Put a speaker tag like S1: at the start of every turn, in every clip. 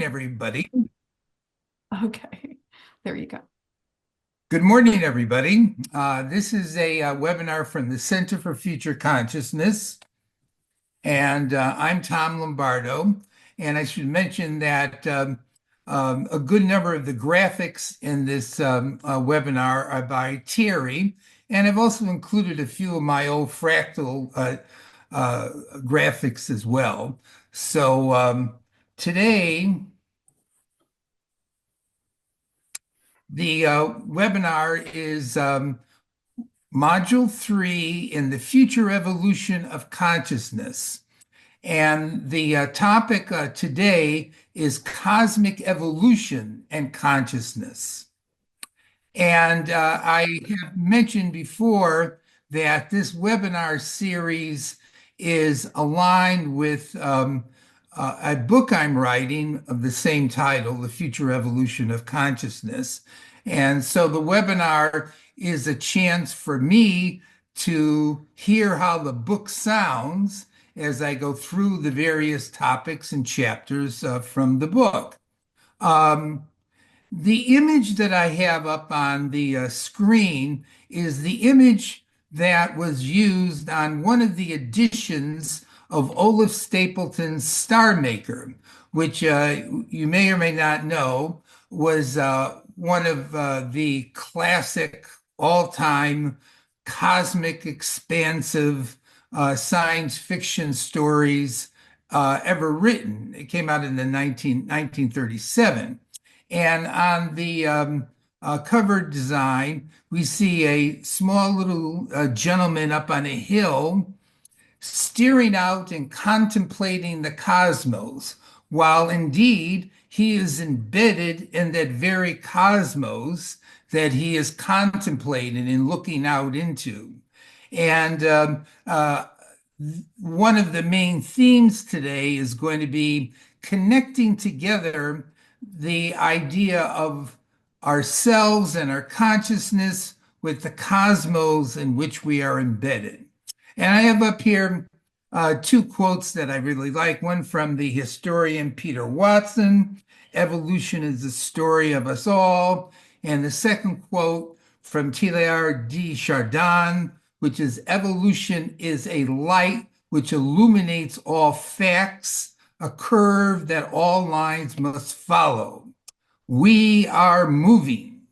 S1: morning, everybody.
S2: Okay, there you go.
S1: Good morning, everybody. This is a webinar from the Center for Future Consciousness, and I'm Tom Lombardo. And I should mention that a good number of the graphics in this webinar are by Thierry, and I've also included a few of my old fractal graphics as well. So today, the webinar is Module 3 in the Future Evolution of Consciousness. And the topic today is cosmic evolution and consciousness. And I have mentioned before that this webinar series is aligned with a book I'm writing of the same title, The Future Evolution of Consciousness. And so the webinar is a chance for me to hear how the book sounds as I go through the various topics and chapters from the book. The image that I have up on the screen is the image that was used on one of the editions of Olaf Stapleton's Star Maker, which you may or may not know was one of the classic all-time cosmic expansive science fiction stories ever written. It came out in the 1937. And on the cover design, we see a small little gentleman up on a hill staring out and contemplating the cosmos, while indeed he is embedded in that very cosmos that he is contemplating and looking out into. And one of the main themes today is going to be connecting together the idea of ourselves and our consciousness with the cosmos in which we are embedded. And I have up here two quotes that I really like. One from the historian Peter Watson, "Evolution is the story of us all." And the second quote from Teilhard de Chardin, which is, "Evolution is a light which illuminates all facts, a curve that all lines must follow. We are moving."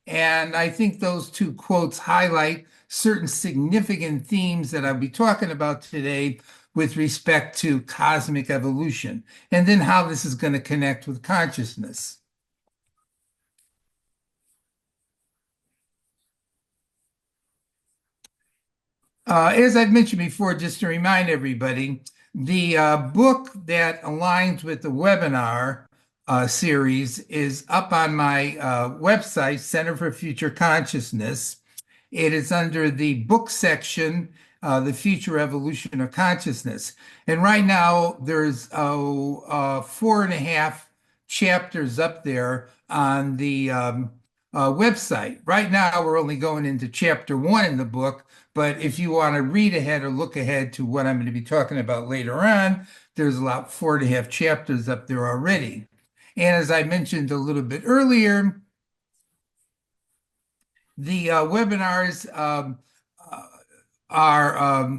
S1: And I think those two quotes highlight certain significant themes that I'll be talking about today with respect to cosmic evolution, and then how this is going to connect with consciousness. As I've mentioned before, just to remind everybody, the book that aligns with the webinar series is up on my website, Center for Future Consciousness. It is under the book section, The Future Evolution of Consciousness. And right now, there's 4.5 chapters up there on the website. Right now, we're only going into chapter 1 in the book. But if you want to read ahead or look ahead to what I'm going to be talking about later on, there's about 4.5 chapters up there already. And as I mentioned a little bit earlier, the webinars are,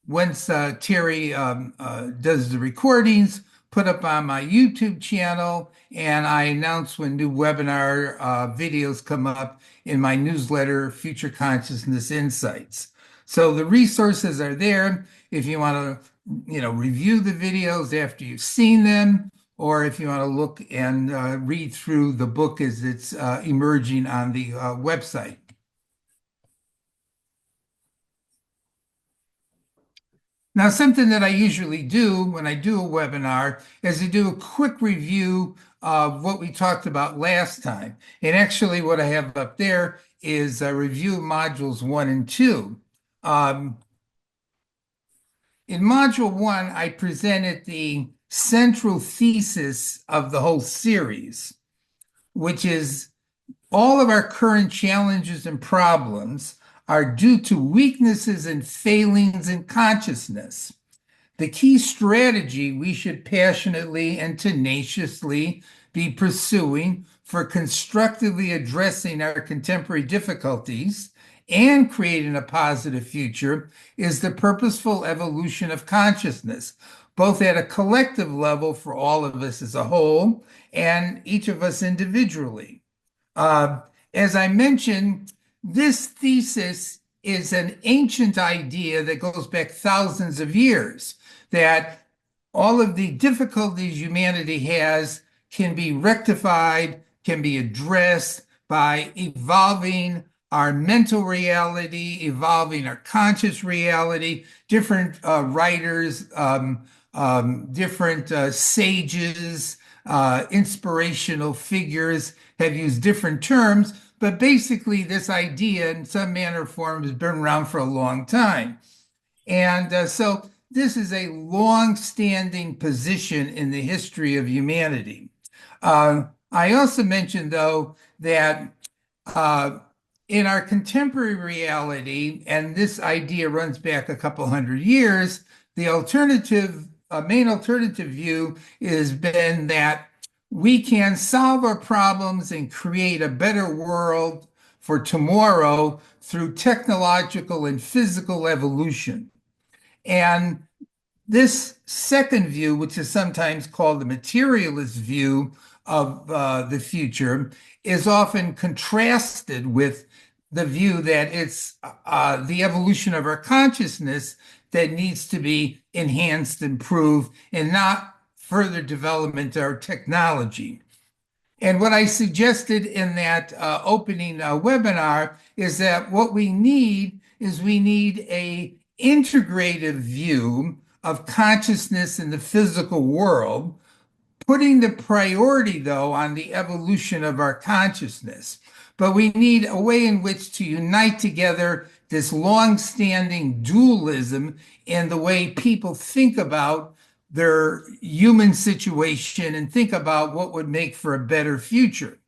S1: once Thierry does the recordings, put up on my YouTube channel, and I announce when new webinar videos come up in my newsletter, Future Consciousness Insights. So the resources are there if you want to, review the videos after you've seen them, or if you want to look and read through the book as it's emerging on the website. Now, something that I usually do when I do a webinar is to do a quick review of what we talked about last time. And actually, what I have up there is a review of modules 1 and 2. In module 1, I presented the central thesis of the whole series, which is all of our current challenges and problems are due to weaknesses and failings in consciousness. the key strategy we should passionately and tenaciously be pursuing for constructively addressing our contemporary difficulties and creating a positive future is the purposeful evolution of consciousness, both at a collective level for all of us as a whole and each of us individually. Uh, as I mentioned, this thesis is an ancient idea that goes back thousands of years, that all of the difficulties humanity has can be rectified, can be addressed by evolving our mental reality, evolving our conscious reality. Different writers, different sages, inspirational figures have used different terms, but basically, this idea in some manner or form has been around for a long time. And so, this is a long-standing position in the history of humanity. I also mentioned, though, that uh, in our contemporary reality, and this idea runs back a couple hundred years, the main alternative view has been that we can solve our problems and create a better world for tomorrow through technological and physical evolution. And this second view, which is sometimes called the materialist view of the future, is often contrasted with the view that it's the evolution of our consciousness that needs to be enhanced, improved, and not further development of our technology. And what I suggested in that opening webinar is that what we need is we need a integrative view of consciousness in the physical world, putting the priority, though, on the evolution of our consciousness. But we need a way in which to unite together this long-standing dualism in the way people think about their human situation and think about what would make for a better future.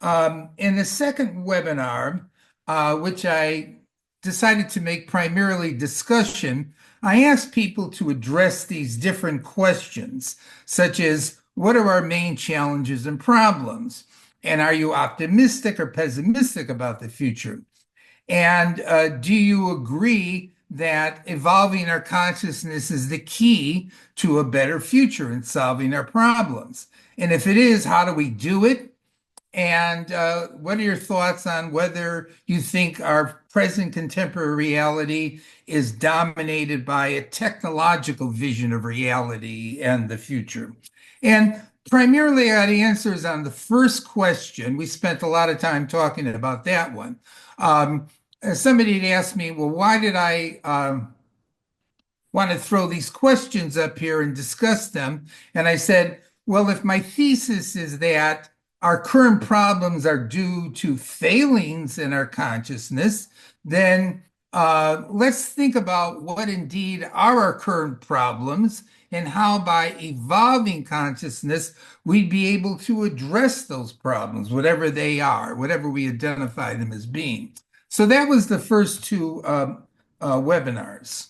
S1: In the second webinar, which I decided to make primarily discussion, I asked people to address these different questions, such as what are our main challenges and problems? And are you optimistic or pessimistic about the future? And do you agree that evolving our consciousness is the key to a better future in solving our problems? And if it is, how do we do it? And what are your thoughts on whether you think our present contemporary reality is dominated by a technological vision of reality and the future? And primarily, I had answers on the first question. We spent a lot of time talking about that one. Somebody had asked me, well, why did I want to throw these questions up here and discuss them? And I said, well, if my thesis is that our current problems are due to failings in our consciousness, then let's think about what indeed are our current problems and how by evolving consciousness, we'd be able to address those problems, whatever they are, whatever we identify them as being. So that was the first two webinars.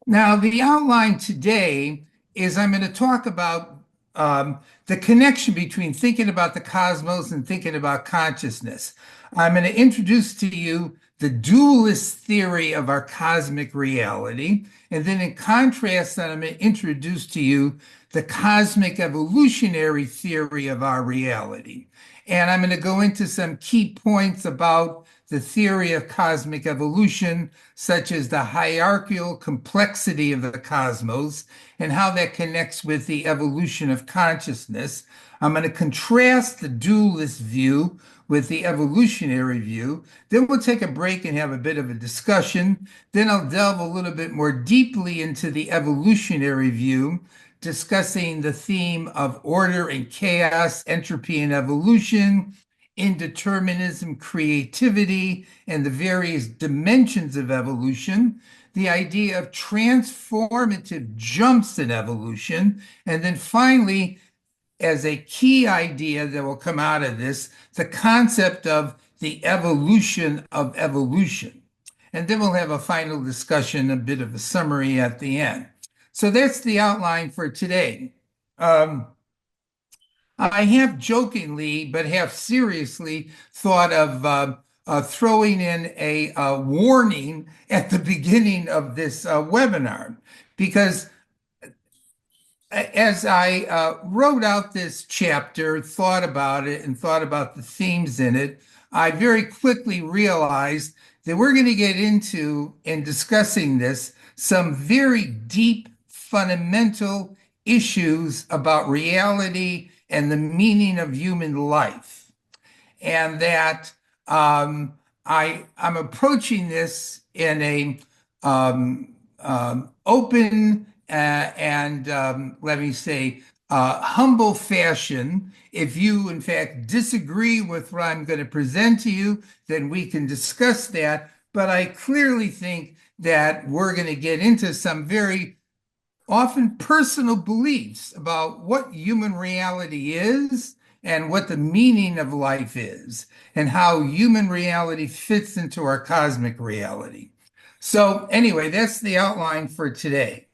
S1: Now, the outline today is I'm going to talk about the connection between thinking about the cosmos and thinking about consciousness. I'm going to introduce to you the dualist theory of our cosmic reality. And then in contrast, that I'm going to introduce to you the cosmic evolutionary theory of our reality. And I'm going to go into some key points about the theory of cosmic evolution, such as the hierarchical complexity of the cosmos and how that connects with the evolution of consciousness. I'm going to contrast the dualist view with the evolutionary view. Then we'll take a break and have a bit of a discussion. Then I'll delve a little bit more deeply into the evolutionary view, discussing the theme of order and chaos, entropy and evolution, indeterminism, creativity, and the various dimensions of evolution, the idea of transformative jumps in evolution, and then finally, as a key idea that will come out of this, the concept of the evolution of evolution. and then we'll have a final discussion, a bit of a summary at the end. So that's the outline for today. I have jokingly, but half seriously, thought of throwing in a warning at the beginning of this webinar, because as I wrote out this chapter, thought about it, and thought about the themes in it, I very quickly realized that we're going to get into, in discussing this, some very deep, fundamental issues about reality and the meaning of human life. And that I'm approaching this in a open and let me say humble fashion. If you, in fact, disagree with what I'm going to present to you, then we can discuss that. But I clearly think that we're going to get into some very often personal beliefs about what human reality is and what the meaning of life is, and how human reality fits into our cosmic reality. So, anyway, that's the outline for today.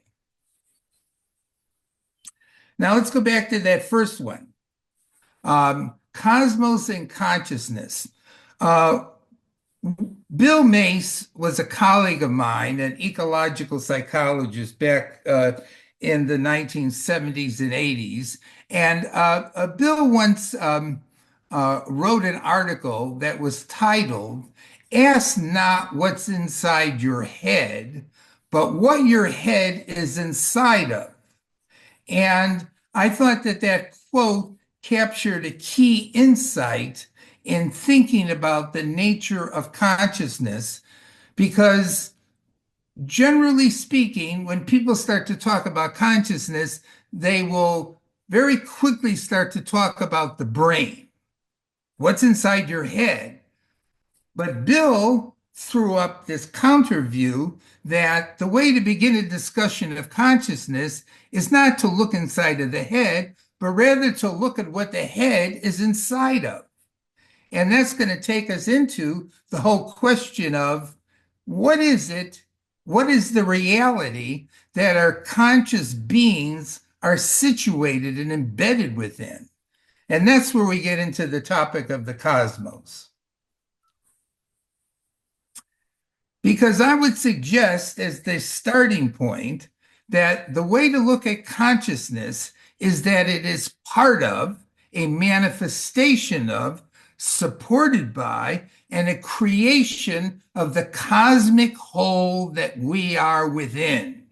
S1: Now, let's go back to that first one, cosmos and consciousness. Bill Mace was a colleague of mine, an ecological psychologist back in the 1970s and 80s. And Bill once wrote an article that was titled, "Ask Not What's Inside Your Head, but What Your Head is Inside of." And I thought that that quote captured a key insight in thinking about the nature of consciousness, because generally speaking, when people start to talk about consciousness, they will very quickly start to talk about the brain, what's inside your head. But Bill threw up this counter view that the way to begin a discussion of consciousness is not to look inside of the head, but rather to look at what the head is inside of. And that's going to take us into the whole question of what is it, what is the reality that our conscious beings are situated and embedded within? And that's where we get into the topic of the cosmos. Because I would suggest, as the starting point, that the way to look at consciousness is that it is part of, a manifestation of, supported by, and a creation of the cosmic whole that we are within.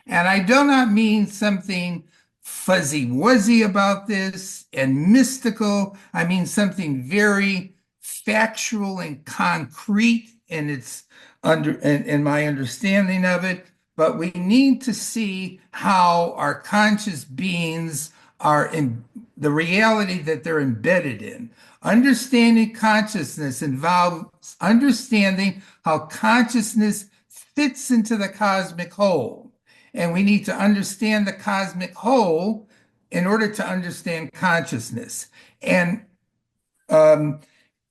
S1: And I do not mean something fuzzy-wuzzy about this and mystical. I mean something very factual and concrete in its in my understanding of it. But we need to see how our conscious beings are in the reality that they're embedded in. Understanding consciousness involves understanding how consciousness fits into the cosmic whole. And we need to understand the cosmic whole in order to understand consciousness. And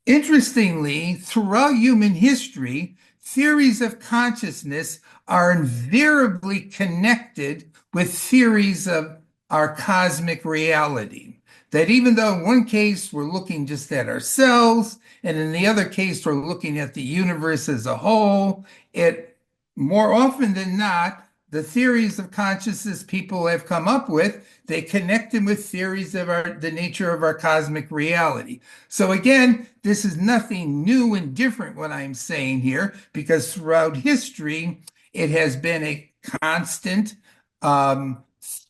S1: interestingly, throughout human history, theories of consciousness are invariably connected with theories of our cosmic reality. That even though in one case we're looking just at ourselves, and in the other case we're looking at the universe as a whole, it more often than not, the theories of consciousness people have come up with, they connect them with theories of the nature of our cosmic reality. So again, this is nothing new and different what I'm saying here, because throughout history, it has been a constant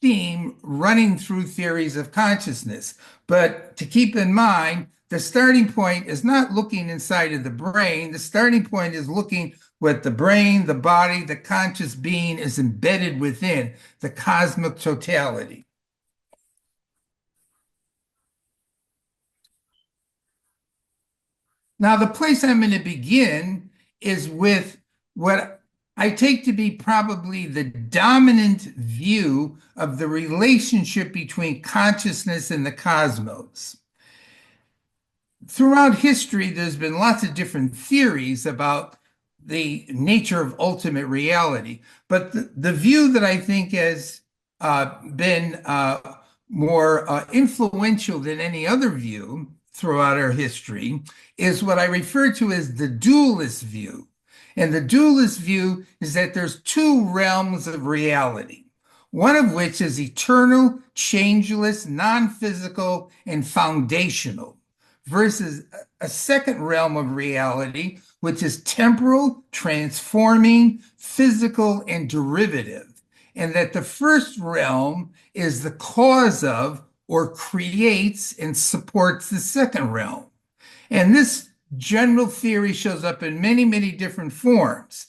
S1: theme running through theories of consciousness. But to keep in mind, the starting point is not looking inside of the brain. The starting point is looking what the brain, the body, the conscious being is embedded within, the cosmic totality. Now, the place I'm going to begin is with what I take to be probably the dominant view of the relationship between consciousness and the cosmos. Throughout history, there's been lots of different theories about the nature of ultimate reality. But the view that I think has been more influential than any other view throughout our history is what I refer to as the dualist view. And the dualist view is that there's two realms of reality, one of which is eternal, changeless, non-physical, and foundational, versus a second realm of reality, which is temporal, transforming, physical, and derivative. And that the first realm is the cause of or creates and supports the second realm. And this general theory shows up in many, many different forms.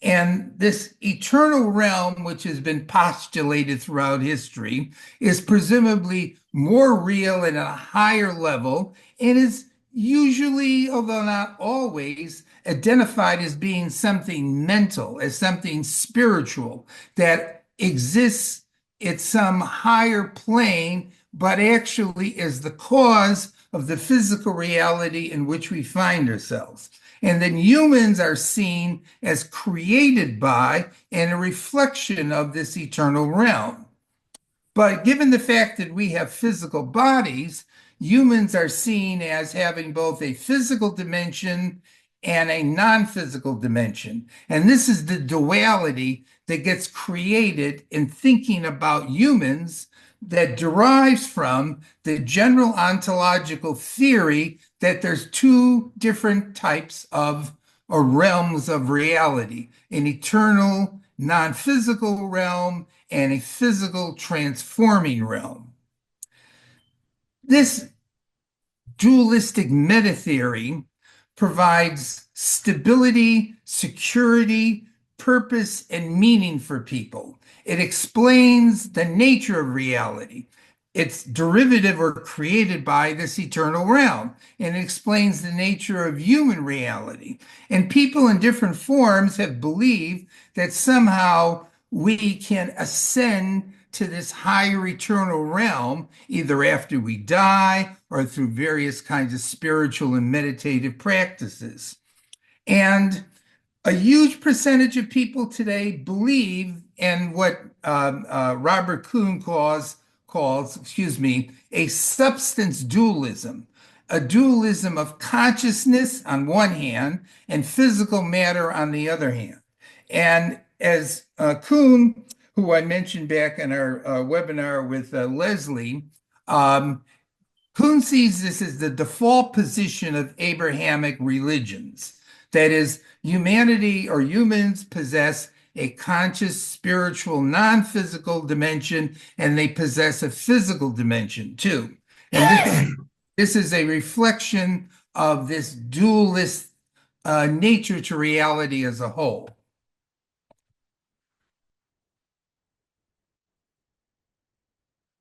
S1: And this eternal realm, which has been postulated throughout history, is presumably more real and at a higher level, and is usually, although not always, identified as being something mental, as something spiritual that exists at some higher plane, but actually is the cause of the physical reality in which we find ourselves. And then humans are seen as created by and a reflection of this eternal realm. But given the fact that we have physical bodies, humans are seen as having both a physical dimension and a non-physical dimension. And this is the duality that gets created in thinking about humans that derives from the general ontological theory that there's two different types of or realms of reality, an eternal non-physical realm and a physical transforming realm. This dualistic meta theory provides stability, security, purpose, and meaning for people. It explains the nature of reality. It's derivative or created by this eternal realm, and it explains the nature of human reality. And people in different forms have believed that somehow we can ascend to this higher eternal realm, either after we die or through various kinds of spiritual and meditative practices. And a huge percentage of people today believe in what Robert Kuhn calls, a substance dualism, a dualism of consciousness on one hand and physical matter on the other hand. And as Kuhn, who I mentioned back in our webinar with Leslie, Kuhn sees this as the default position of Abrahamic religions. That is, humanity or humans possess a conscious, spiritual, non-physical dimension, and they possess a physical dimension too. And this is a reflection of this dualist nature to reality as a whole.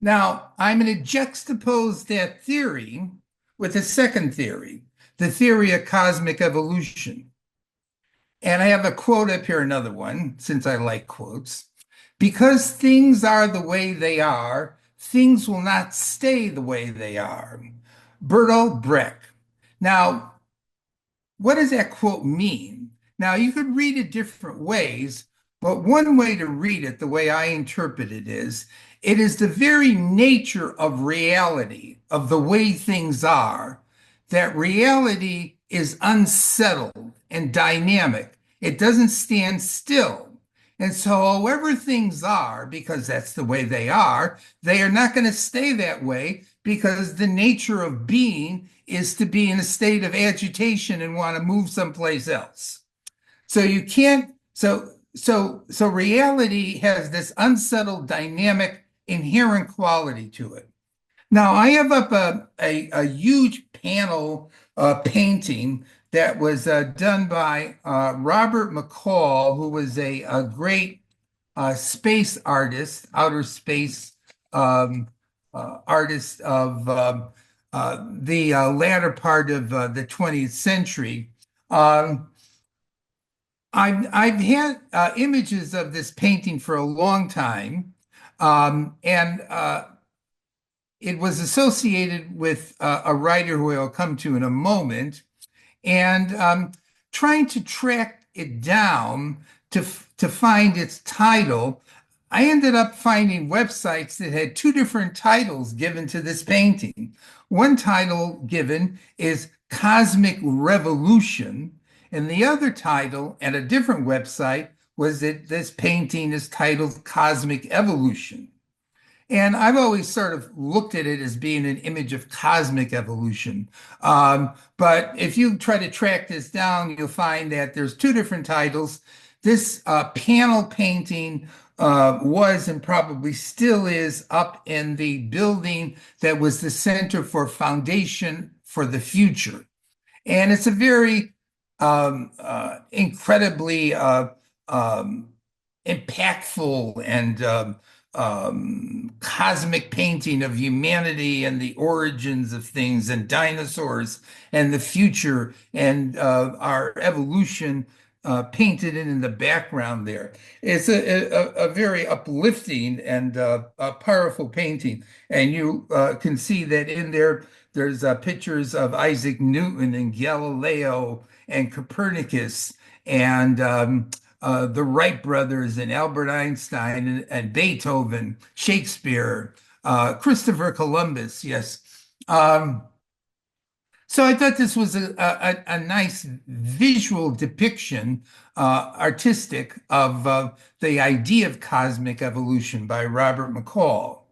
S1: Now, I'm going to juxtapose that theory with a second theory, the theory of cosmic evolution. And I have a quote up here, another one, since I like quotes. Because things are the way they are, things will not stay the way they are. Bertolt Brecht. Now, what does that quote mean? Now, you could read it different ways, but one way to read it, the way I interpret it is the very nature of reality, of the way things are, that reality is unsettled and dynamic. It doesn't stand still. And so, however things are, because that's the way they are not going to stay that way because the nature of being is to be in a state of agitation and want to move someplace else. So you can't, so reality has this unsettled, dynamic, inherent quality to it. Now, I have up a huge panel painting that was done by Robert McCall, who was a great space artist, outer space artist of the latter part of the 20th century. I've had images of this painting for a long time, and it was associated with a writer who I'll come to in a moment, and trying to track it down to find its title, I ended up finding websites that had two different titles given to this painting. One title given is Cosmic Revolution, and the other title at a different website was that this painting is titled Cosmic Evolution. And I've always sort of looked at it as being an image of cosmic evolution. But if you try to track this down, you'll find that there's two different titles. This panel painting was and probably still is up in the building that was the Center for Foundation for the Future. And it's a very incredibly impactful and cosmic painting of humanity and the origins of things and dinosaurs and the future and our evolution painted in the background there. It's a very uplifting and a powerful painting. And you can see that in there, there's pictures of Isaac Newton and Galileo and Copernicus and the Wright brothers and Albert Einstein and Beethoven, Shakespeare, Christopher Columbus, yes. So I thought this was a nice visual depiction, artistic, of the idea of cosmic evolution by Robert McCall.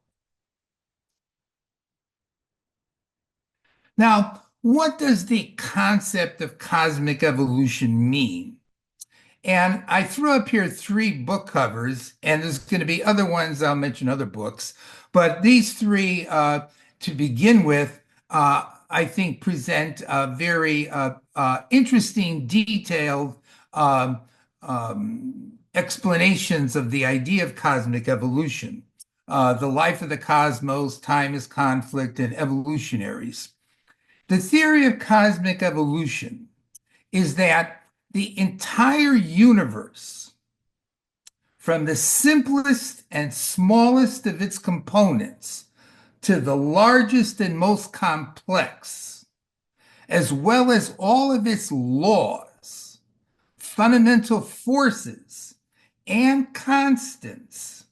S1: Now, what does the concept of cosmic evolution mean? And I threw up here three book covers, and there's going to be other ones. I'll mention other books, but these three, to begin with, I think present very interesting, detailed explanations of the idea of cosmic evolution, the life of the cosmos, time is conflict, and evolutionaries. The theory of cosmic evolution is that the entire universe, from the simplest and smallest of its components to the largest and most complex, as well as all of its laws, fundamental forces, and constants,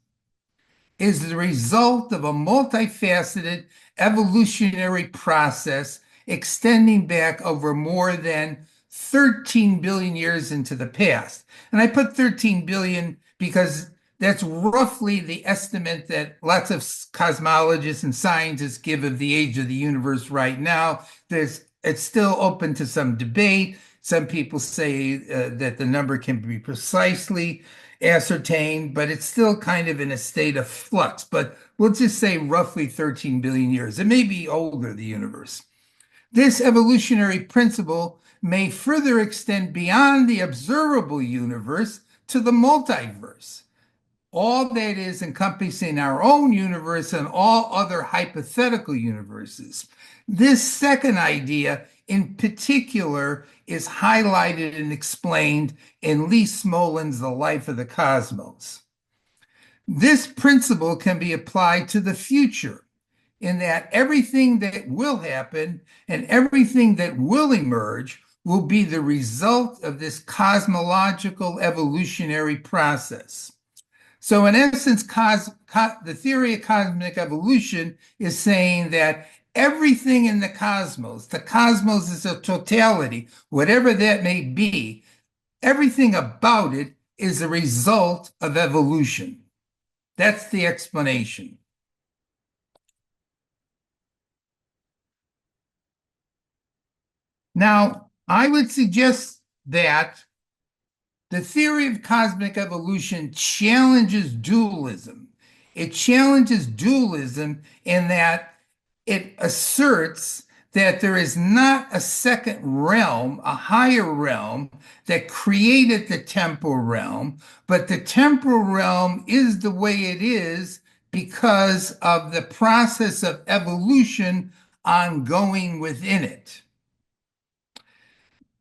S1: is the result of a multifaceted evolutionary process extending back over more than 13 billion years into the past. And I put 13 billion because that's roughly the estimate that lots of cosmologists and scientists give of the age of the universe right now. It's still open to some debate. Some people say that the number can be precisely ascertained, but it's still kind of in a state of flux. But we'll just say roughly 13 billion years. It may be older, the universe. This evolutionary principle may further extend beyond the observable universe to the multiverse, all that is encompassing our own universe and all other hypothetical universes. This second idea in particular is highlighted and explained in Lee Smolin's The Life of the Cosmos. This principle can be applied to the future, in that everything that will happen and everything that will emerge will be the result of this cosmological evolutionary process. So in essence, the theory of cosmic evolution is saying that everything in the cosmos is a totality, whatever that may be, everything about it is a result of evolution. That's the explanation. Now, I would suggest that the theory of cosmic evolution challenges dualism. It challenges dualism in that it asserts that there is not a second realm, a higher realm, that created the temporal realm, but the temporal realm is the way it is because of the process of evolution ongoing within it.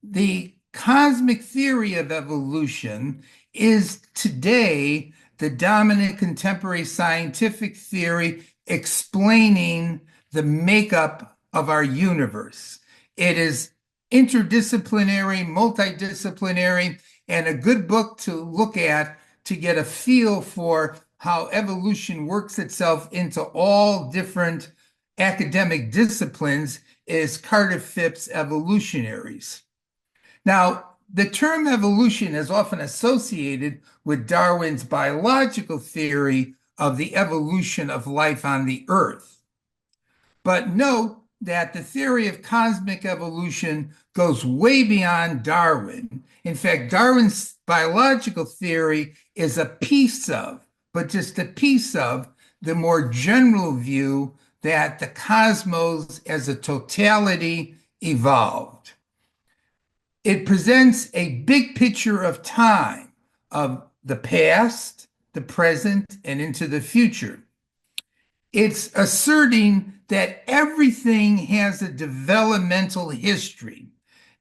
S1: The cosmic theory of evolution is today the dominant contemporary scientific theory explaining the makeup of our universe. It is interdisciplinary, multidisciplinary, and a good book to look at to get a feel for how evolution works itself into all different academic disciplines is Carter Phipps's Evolutionaries. Now, the term evolution is often associated with Darwin's biological theory of the evolution of life on the Earth. But note that the theory of cosmic evolution goes way beyond Darwin. In fact, Darwin's biological theory is a piece of, but just a piece of, the more general view that the cosmos as a totality evolved. It presents a big picture of time, of the past, the present, and into the future. It's asserting that everything has a developmental history.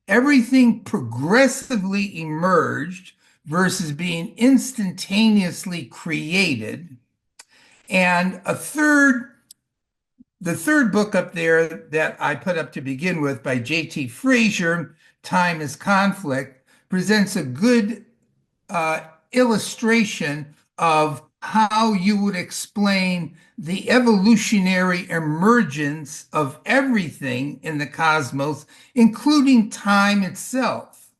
S1: Everything progressively emerged versus being instantaneously created. And the third book up there that I put up to begin with by J.T. Frazier, Time is Conflict, presents a good illustration of how you would explain the evolutionary emergence of everything in the cosmos, including time itself.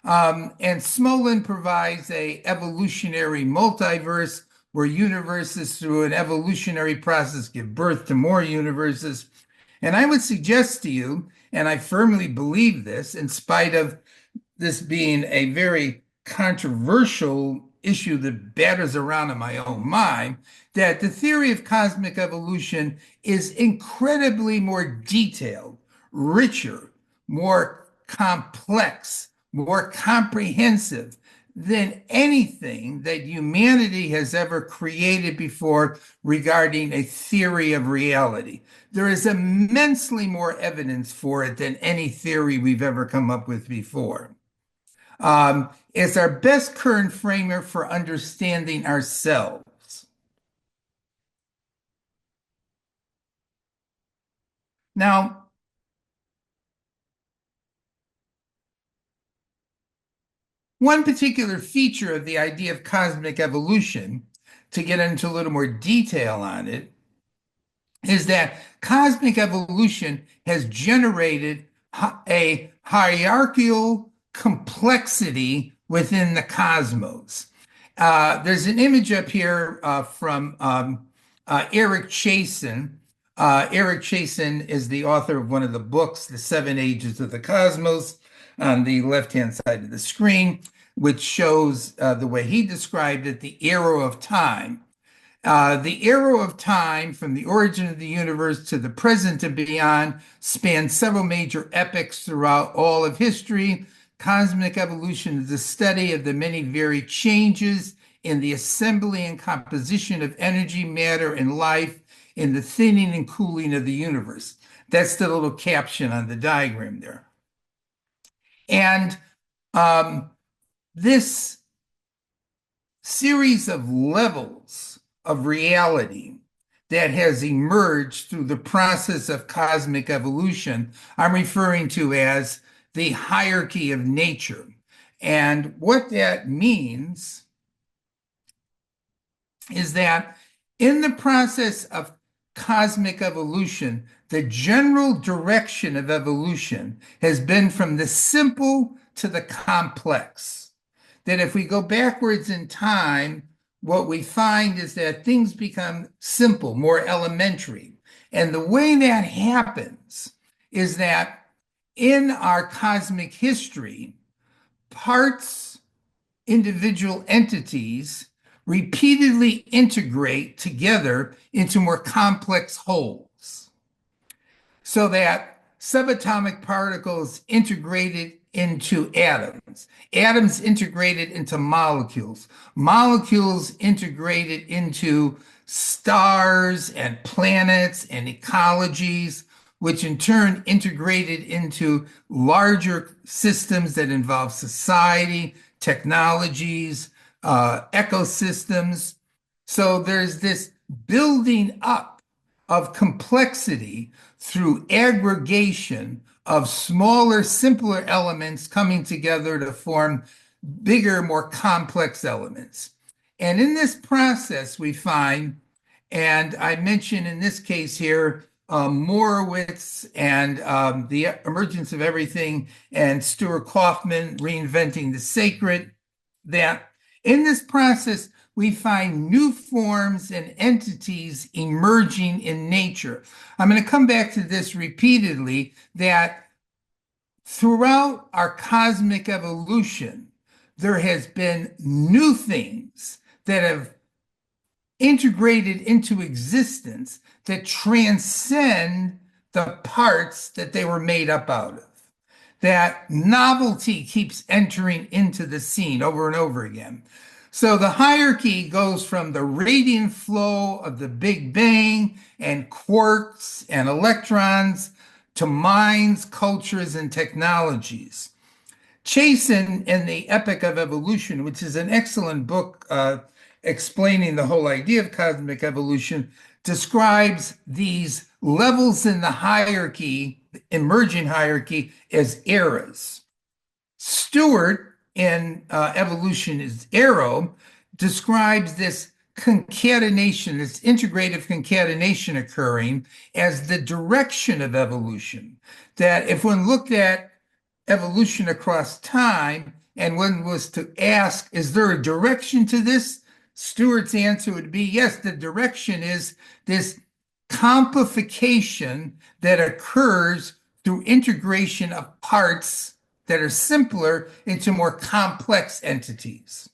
S1: And Smolin provides a evolutionary multiverse where universes through an evolutionary process give birth to more universes. And I would suggest to you, and I firmly believe this, in spite of this being a very controversial issue that batters around in my own mind, that the theory of cosmic evolution is incredibly more detailed, richer, more complex, more comprehensive than anything that humanity has ever created before regarding a theory of reality. There is immensely more evidence for it than any theory we've ever come up with before. It's our best current framework for understanding ourselves. Now, one particular feature of the idea of cosmic evolution, to get into a little more detail on it, is that cosmic evolution has generated a hierarchical complexity within the cosmos. There's an image up here from Eric Chasen. Eric Chasen is the author of one of the books, The Seven Ages of the Cosmos, on the left-hand side of the screen, which shows the way he described it, the arrow of time. The arrow of time from the origin of the universe to the present and beyond spans several major epochs throughout all of history. Cosmic evolution is the study of the many varied changes in the assembly and composition of energy, matter, and life in the thinning and cooling of the universe. That's the little caption on the diagram there. And this series of levels of reality that has emerged through the process of cosmic evolution, I'm referring to as the hierarchy of nature. And what that means is that in the process of cosmic evolution, the general direction of evolution has been from the simple to the complex. That if we go backwards in time, what we find is that things become simple, more elementary. And the way that happens is that in our cosmic history, parts, individual entities repeatedly integrate together into more complex wholes, so that subatomic particles integrated into atoms, atoms integrated into molecules, molecules integrated into stars and planets and ecologies, which in turn integrated into larger systems that involve society, technologies, ecosystems. So there's this building up of complexity through aggregation of smaller, simpler elements coming together to form bigger, more complex elements. And in this process, we find, and I mention in this case here, Morowitz and the emergence of everything, and Stuart Kaufman reinventing the sacred, that in this process, we find new forms and entities emerging in nature. I'm going to come back to this repeatedly, that throughout our cosmic evolution, there has been new things that have integrated into existence that transcend the parts that they were made up out of. That novelty keeps entering into the scene over and over again. So the hierarchy goes from the radiant flow of the Big Bang and quarks and electrons to minds, cultures, and technologies. Chasen in the Epic of Evolution, which is an excellent book explaining the whole idea of cosmic evolution, describes these levels in the hierarchy, emerging hierarchy, as eras. Stewart in Evolution is Arrow describes this concatenation, this integrative concatenation occurring as the direction of evolution. That if one looked at evolution across time and one was to ask, is there a direction to this? Stewart's answer would be yes, the direction is this complification that occurs through integration of parts that are simpler into more complex entities.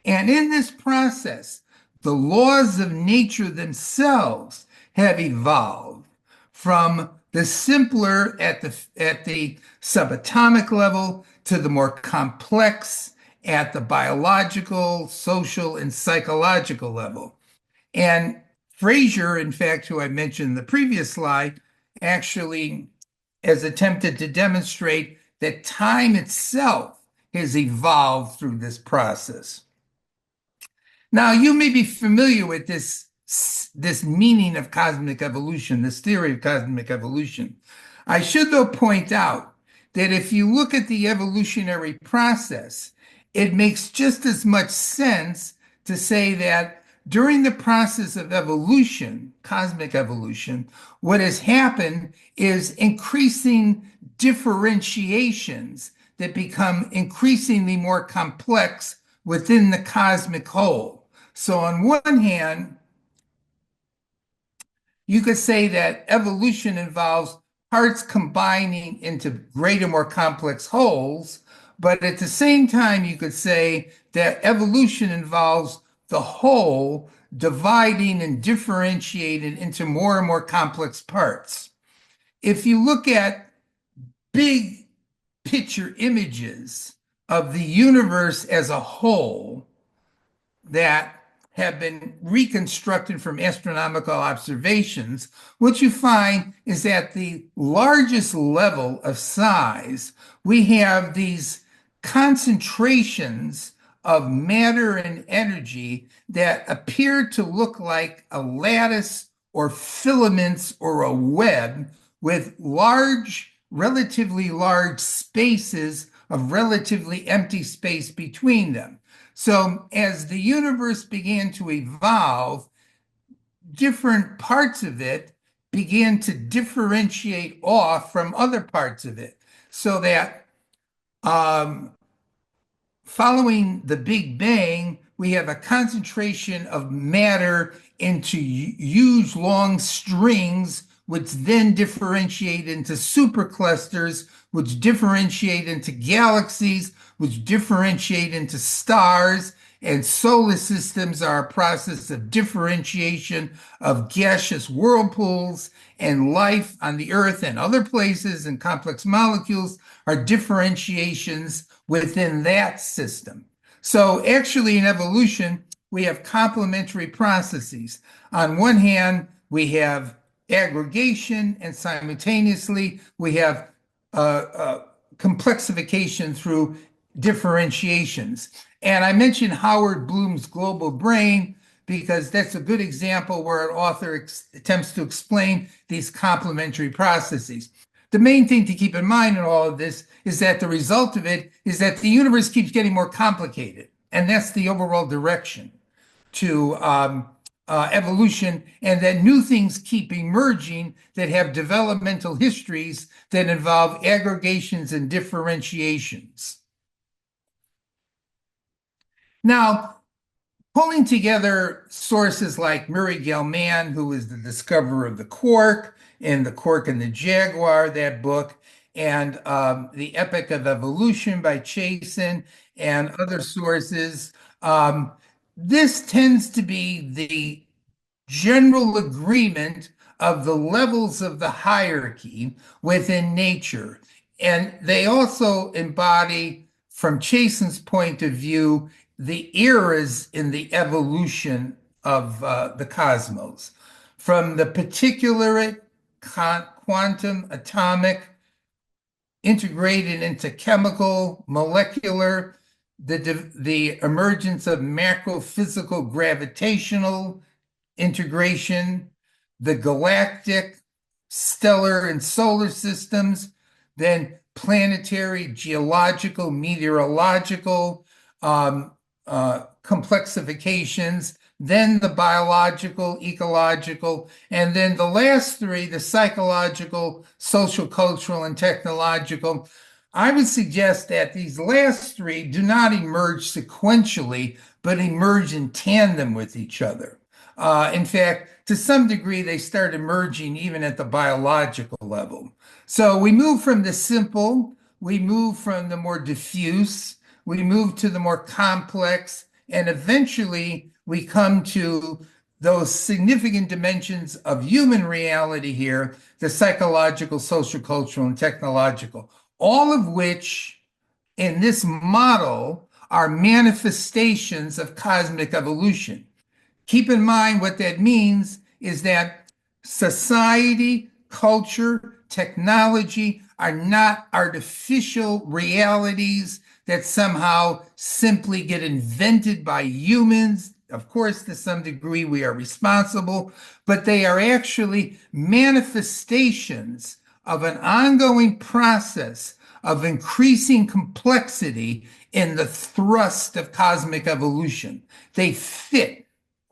S1: And in this process, the laws of nature themselves have evolved from the simpler at the subatomic level to the more complex at the biological, social, and psychological level. And Fraser, in fact, who I mentioned in the previous slide, actually has attempted to demonstrate that time itself has evolved through this process. Now, you may be familiar with this meaning of cosmic evolution, this theory of cosmic evolution. I should, though, point out that if you look at the evolutionary process, it makes just as much sense to say that during the process of evolution, cosmic evolution, what has happened is increasing differentiations that become increasingly more complex within the cosmic whole. So on one hand, you could say that evolution involves parts combining into greater, more complex wholes, but at the same time, you could say that evolution involves the whole dividing and differentiating into more and more complex parts. If you look at big picture images of the universe as a whole that have been reconstructed from astronomical observations, what you find is at the largest level of size, we have these concentrations of matter and energy that appear to look like a lattice or filaments or a web with relatively large spaces of relatively empty space between them. So as the universe began to evolve, different parts of it began to differentiate off from other parts of it. So that following the Big Bang, we have a concentration of matter into huge long strings, which then differentiate into superclusters, which differentiate into galaxies, which differentiate into stars, and solar systems are a process of differentiation of gaseous whirlpools, and life on the Earth and other places and complex molecules are differentiations within that system. So actually in evolution, we have complementary processes. On one hand, we have aggregation, and simultaneously we have complexification through differentiations. And I mentioned Howard Bloom's global brain because that's a good example where an author attempts to explain these complementary processes. the main thing to keep in mind in all of this is that the result of it is that the universe keeps getting more complicated. And that's the overall direction to evolution, and that new things keep emerging that have developmental histories that involve aggregations and differentiations. Now, pulling together sources like Murray Gell-Mann, who is the discoverer of the quark, and the Quark and the Jaguar, that book, and The Epic of Evolution by Chasen, and other sources. This tends to be the general agreement of the levels of the hierarchy within nature. And they also embody, from Chasen's point of view, the eras in the evolution of the cosmos, from the particulate, quantum, atomic, integrated into chemical, molecular, the emergence of macrophysical gravitational integration, the galactic, stellar, and solar systems, then planetary, geological, meteorological complexifications, then the biological, ecological, and then the last three, the psychological, social, cultural, and technological. I would suggest that these last three do not emerge sequentially, but emerge in tandem with each other. In fact, to some degree, they start emerging even at the biological level. So we move from the simple, we move from the more diffuse, we move to the more complex, and eventually we come to those significant dimensions of human reality here, the psychological, social, cultural, and technological, all of which in this model are manifestations of cosmic evolution. Keep in mind what that means is that society, culture, technology are not artificial realities that somehow simply get invented by humans. Of course, to some degree, we are responsible, but they are actually manifestations of an ongoing process of increasing complexity in the thrust of cosmic evolution. They fit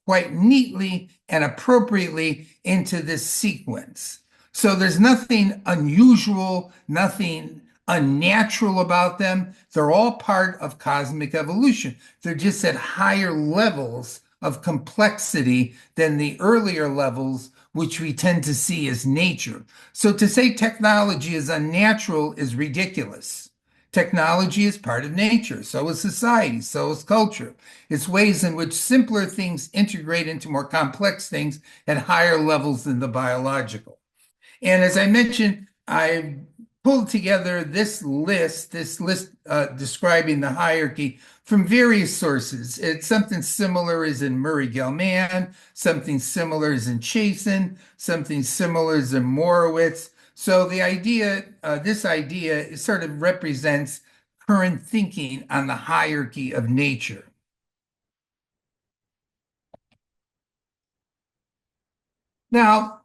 S1: quite neatly and appropriately into this sequence. So there's nothing unusual, nothing unnatural about them. They're all part of cosmic evolution. They're just at higher levels of complexity than the earlier levels, which we tend to see as nature. So to say technology is unnatural is ridiculous. Technology is part of nature, so is society, so is culture. It's ways in which simpler things integrate into more complex things at higher levels than the biological. And as I mentioned, I pulled together this list describing the hierarchy from various sources. It's something similar is in Murray Gell-Mann, something similar is in Chasen, something similar is in Morowitz. So the idea, this idea sort of represents current thinking on the hierarchy of nature. Now,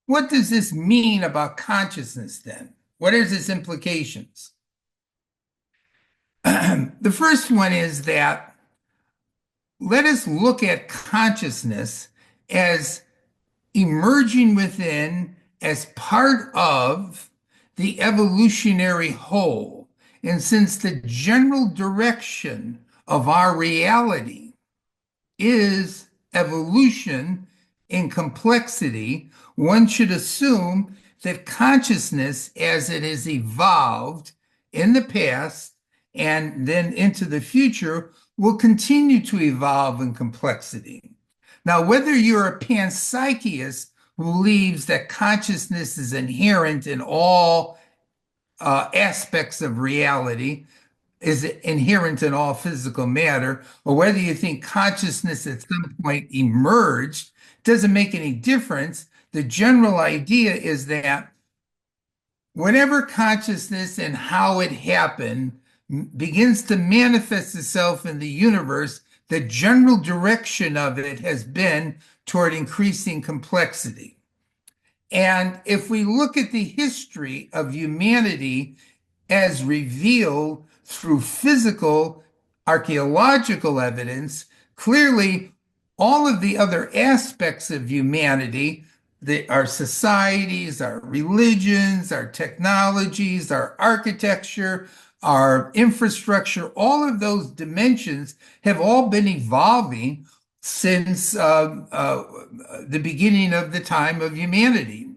S1: what does this mean about consciousness then? What are its implications? The first one is that let us look at consciousness as emerging within as part of the evolutionary whole. And since the general direction of our reality is evolution in complexity, one should assume that consciousness, as it has evolved in the past and then into the future, will continue to evolve in complexity. Now, whether you're a panpsychist who believes that consciousness is inherent in all aspects of reality, is inherent in all physical matter, or whether you think consciousness at some point emerged, doesn't make any difference. The general idea is that whatever consciousness and how it happened begins to manifest itself in the universe, the general direction of it has been toward increasing complexity. And if we look at the history of humanity as revealed through physical archaeological evidence, clearly all of the other aspects of humanity, our societies, our religions, our technologies, our architecture, our infrastructure, all of those dimensions have all been evolving since the beginning of the time of humanity,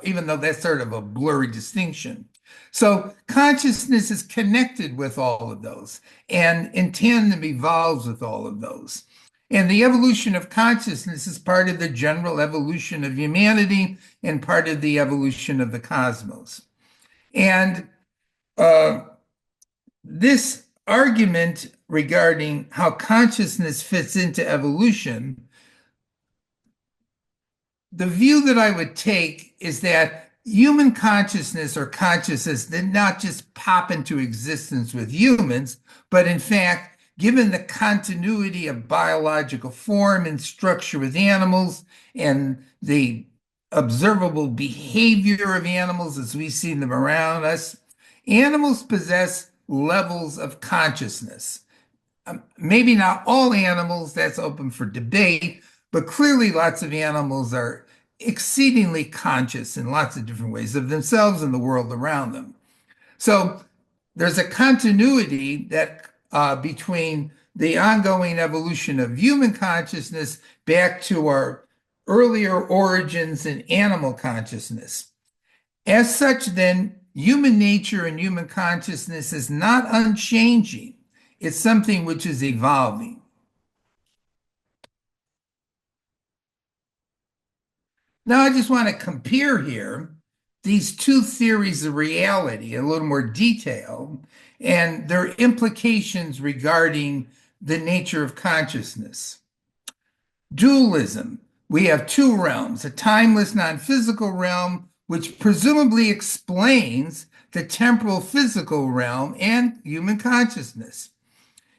S1: even though that's sort of a blurry distinction. So consciousness is connected with all of those and in tandem evolves with all of those. And the evolution of consciousness is part of the general evolution of humanity and part of the evolution of the cosmos. And this argument regarding how consciousness fits into evolution, the view that I would take is that human consciousness or consciousness did not just pop into existence with humans, but in fact, given the continuity of biological form and structure with animals and the observable behavior of animals as we see them around us, animals possess levels of consciousness. Maybe not all animals, that's open for debate, but clearly lots of animals are exceedingly conscious in lots of different ways of themselves and the world around them. So there's a continuity that between the ongoing evolution of human consciousness back to our earlier origins in animal consciousness. As such, then, human nature and human consciousness is not unchanging. It's something which is evolving. Now, I just want to compare here these two theories of reality in a little more detail and their implications regarding the nature of consciousness. Dualism. We have two realms, a timeless non-physical realm, which presumably explains the temporal physical realm and human consciousness.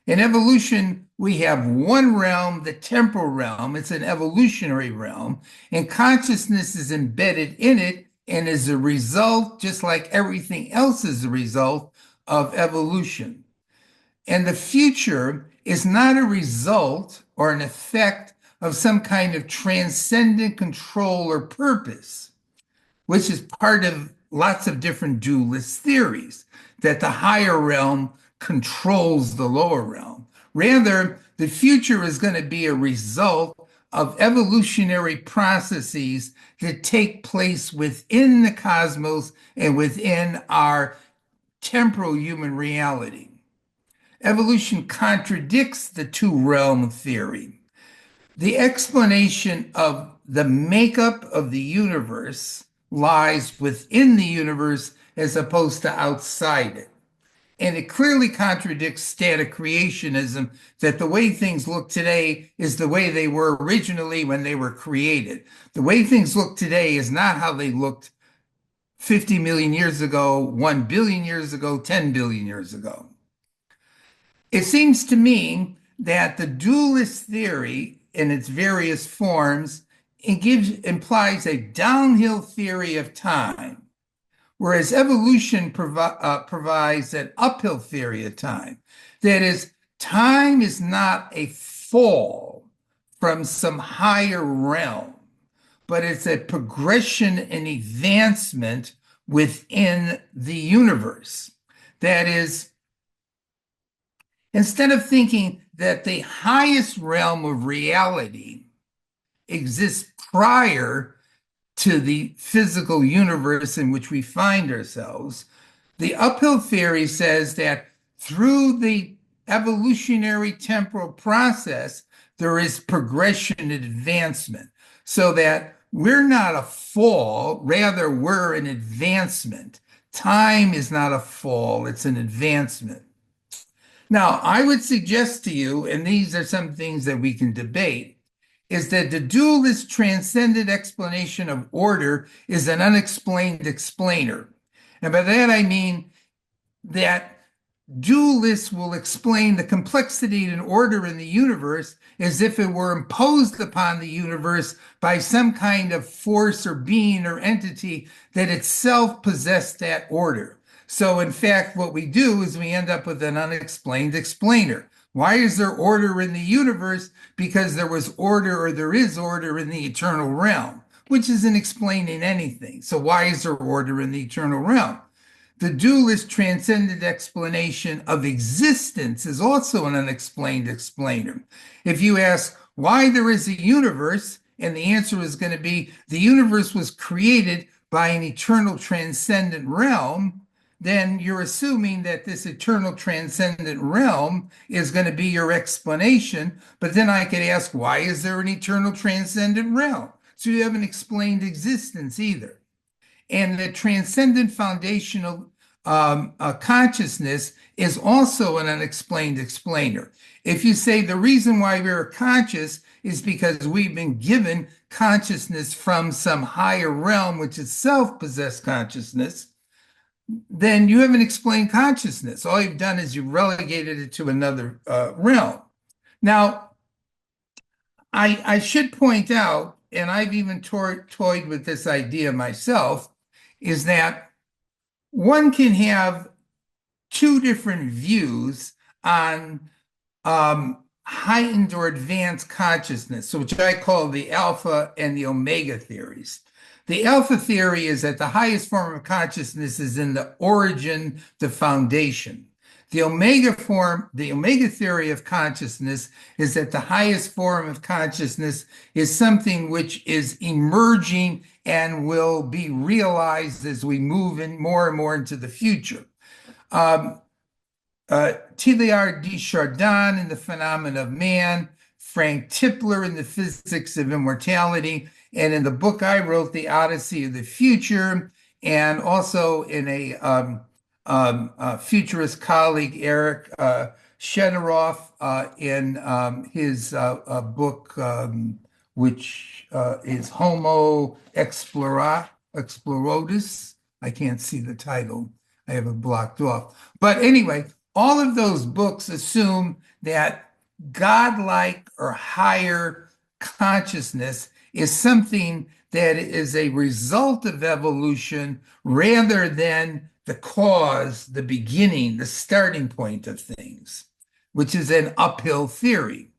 S1: In evolution, we have one realm, the temporal realm. It's an evolutionary realm, and consciousness is embedded in it and is a result, just like everything else is a result of evolution. And the future is not a result or an effect of some kind of transcendent control or purpose, which is part of lots of different dualist theories, that the higher realm controls the lower realm. Rather, the future is going to be a result of evolutionary processes that take place within the cosmos and within our temporal human reality. Evolution contradicts the two-realm theory. The explanation of the makeup of the universe lies within the universe as opposed to outside it. And it clearly contradicts static creationism that the way things look today is the way they were originally when they were created. The way things look today is not how they looked 50 million years ago, 1 billion years ago, 10 billion years ago. It seems to me that the dualist theory in its various forms implies a downhill theory of time, whereas evolution provides an uphill theory of time. That is, time is not a fall from some higher realm, but it's a progression and advancement within the universe. That is, instead of thinking that the highest realm of reality exists prior to the physical universe in which we find ourselves, the uphill theory says that through the evolutionary temporal process, there is progression and advancement, so that we're not a fall, rather, we're an advancement. Time is not a fall, it's an advancement. Now, I would suggest to you, and these are some things that we can debate, is that the dualist transcendent explanation of order is an unexplained explainer. And by that I mean that dualists will explain the complexity and order in the universe as if it were imposed upon the universe by some kind of force or being or entity that itself possessed that order. So, in fact, what we do is we end up with an unexplained explainer. Why is there order in the universe? Because there was order or there is order in the eternal realm, which isn't explaining anything. So, why is there order in the eternal realm? The dualist transcendent explanation of existence is also an unexplained explainer. If you ask why there is a universe, and the answer is going to be the universe was created by an eternal transcendent realm, then you're assuming that this eternal transcendent realm is going to be your explanation. But then I could ask, why is there an eternal transcendent realm? So you haven't explained existence either. And the transcendent foundational consciousness is also an unexplained explainer. If you say the reason why we're conscious is because we've been given consciousness from some higher realm, which itself possessed consciousness, then you haven't explained consciousness. All you've done is you relegated it to another realm. Now, I should point out, and I've even toyed with this idea myself, is that one can have two different views on heightened or advanced consciousness, which I call the alpha and the omega theories. The alpha theory is that the highest form of consciousness is in the origin, the foundation. The omega theory of consciousness is that the highest form of consciousness is something which is emerging and will be realized as we move in more and more into the future. Teilhard de Chardin in The Phenomena of Man, Frank Tipler in The Physics of Immortality, and in the book I wrote, The Odyssey of the Future, and also in a futurist colleague, Eric Shederoff, in his book, which is Homo Explorotus. I can't see the title. I have it blocked off. But anyway, all of those books assume that godlike or higher consciousness is something that is a result of evolution rather than the cause, the beginning, the starting point of things, which is an uphill theory.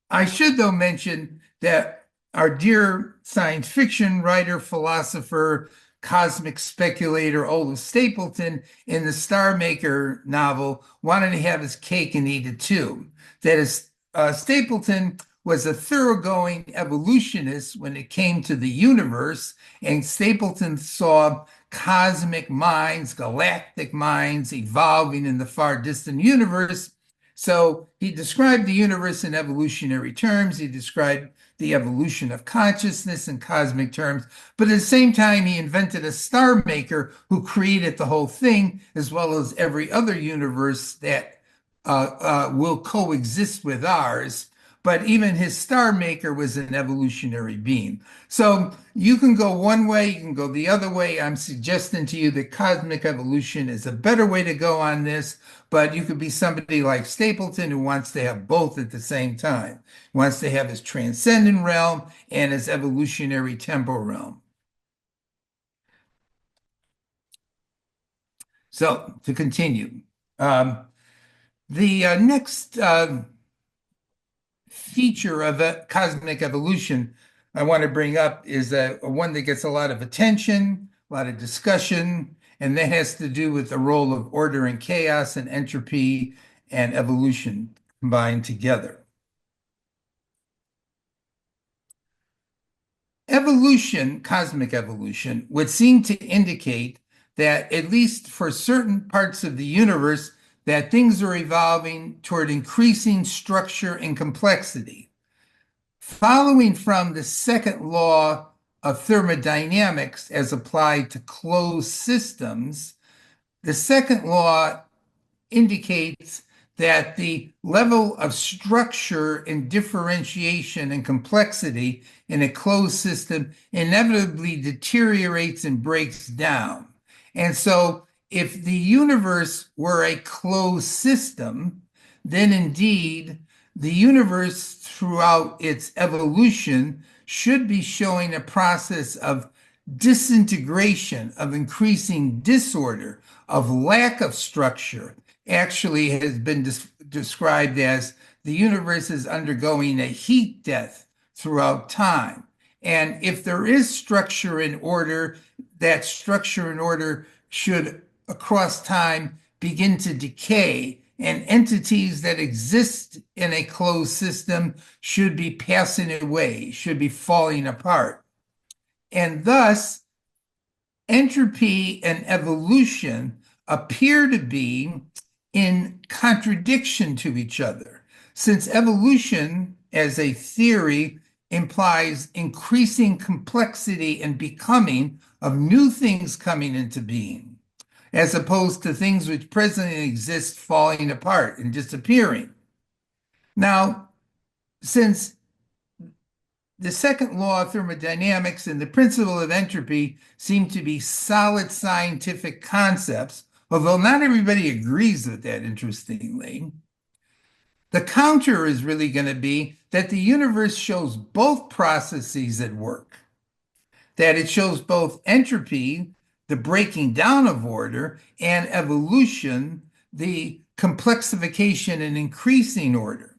S1: I should, though, mention that our dear science fiction writer, philosopher, cosmic speculator Olaf Stapleton in the Star Maker novel wanted to have his cake and eat it too. That is, Stapleton was a thoroughgoing evolutionist when it came to the universe, and Stapleton saw cosmic minds, galactic minds evolving in the far distant universe. So he described the universe in evolutionary terms. He described the evolution of consciousness in cosmic terms. But at the same time, he invented a star maker who created the whole thing, as well as every other universe that will coexist with ours. But even his star maker was an evolutionary being. So you can go one way, you can go the other way. I'm suggesting to you that cosmic evolution is a better way to go on this, but you could be somebody like Stapleton who wants to have both at the same time, wants to have his transcendent realm and his evolutionary temporal realm. So to continue, the next feature of cosmic evolution I want to bring up is one that gets a lot of attention, a lot of discussion, and that has to do with the role of order and chaos and entropy and evolution combined together. Evolution, cosmic evolution, would seem to indicate that at least for certain parts of the universe, that things are evolving toward increasing structure and complexity. Following from the second law of thermodynamics as applied to closed systems, the second law indicates that the level of structure and differentiation and complexity in a closed system inevitably deteriorates and breaks down. And so if the universe were a closed system, then indeed the universe throughout its evolution should be showing a process of disintegration, of increasing disorder, of lack of structure. Actually has been described as the universe is undergoing a heat death throughout time. And if there is structure and order, that structure and order should across time begin to decay, and entities that exist in a closed system should be passing away, should be falling apart. And thus, entropy and evolution appear to be in contradiction to each other, since evolution as a theory implies increasing complexity and becoming of new things coming into being, as opposed to things which presently exist falling apart and disappearing. Now, since the second law of thermodynamics and the principle of entropy seem to be solid scientific concepts, although not everybody agrees with that, interestingly. The counter is really going to be that the universe shows both processes at work, that it shows both entropy, the breaking down of order, and evolution, the complexification and increasing order.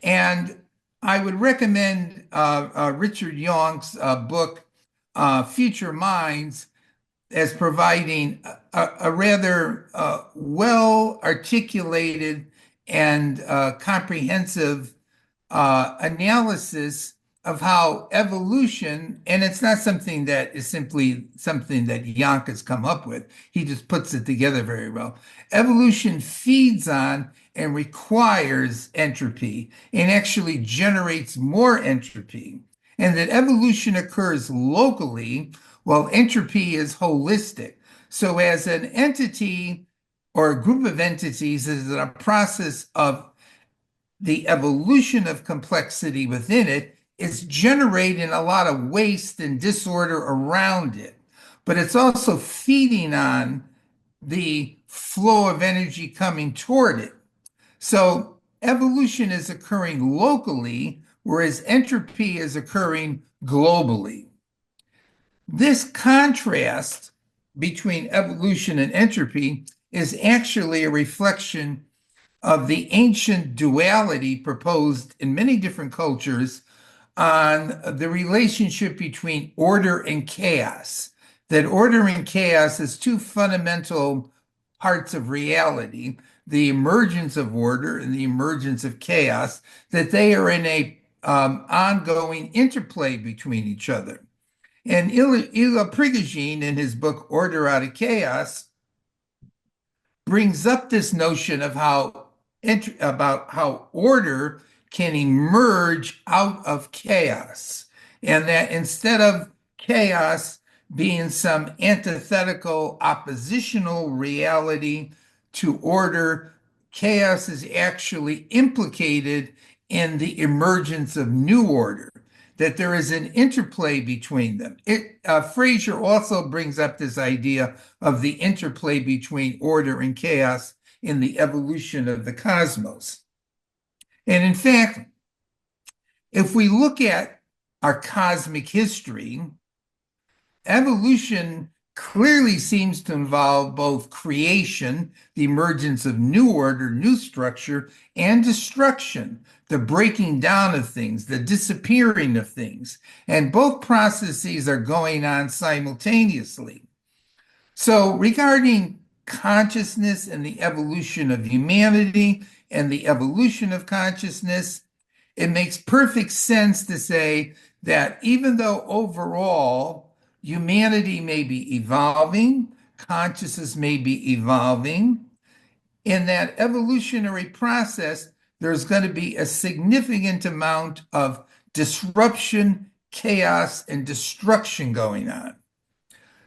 S1: And I would recommend Richard Young's book, Future Minds, as providing a rather well articulated and comprehensive analysis of how evolution, and it's not something that is simply something that Young has come up with, he just puts it together very well. Evolution feeds on and requires entropy and actually generates more entropy, and that evolution occurs locally while entropy is holistic. So as an entity or a group of entities is in a process of the evolution of complexity within it, it's generating a lot of waste and disorder around it. But it's also feeding on the flow of energy coming toward it. So evolution is occurring locally, whereas entropy is occurring globally. This contrast between evolution and entropy is actually a reflection of the ancient duality proposed in many different cultures on the relationship between order and chaos. That order and chaos is two fundamental parts of reality, the emergence of order and the emergence of chaos, that they are in a ongoing interplay between each other. And Ilya Prigogine, in his book Order Out of Chaos, brings up this notion of about how order can emerge out of chaos, and that instead of chaos being some antithetical oppositional reality to order, chaos is actually implicated in the emergence of new order, that there is an interplay between them. Fraser also brings up this idea of the interplay between order and chaos in the evolution of the cosmos. And in fact, if we look at our cosmic history, evolution clearly seems to involve both creation, the emergence of new order, new structure, and destruction, the breaking down of things, the disappearing of things. And both processes are going on simultaneously. So regarding consciousness and the evolution of humanity and the evolution of consciousness, it makes perfect sense to say that even though overall humanity may be evolving, consciousness may be evolving, in that evolutionary process, there's going to be a significant amount of disruption, chaos, and destruction going on.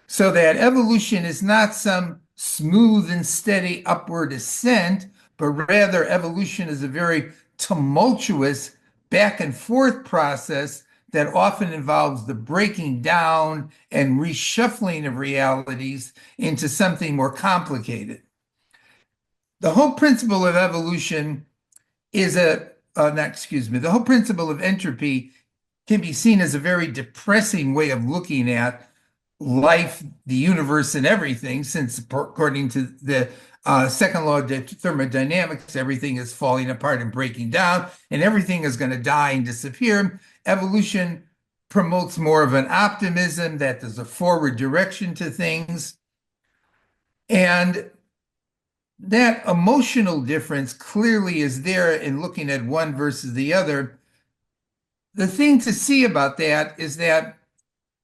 S1: So that evolution is not some smooth and steady upward ascent, but rather evolution is a very tumultuous back and forth process that often involves the breaking down and reshuffling of realities into something more complicated. The whole principle of evolution is the whole principle of entropy can be seen as a very depressing way of looking at life, the universe, and everything, since according to the second law of thermodynamics, everything is falling apart and breaking down, and everything is going to die and disappear. Evolution promotes more of an optimism that there's a forward direction to things. And that emotional difference clearly is there in looking at one versus the other. The thing to see about that is that,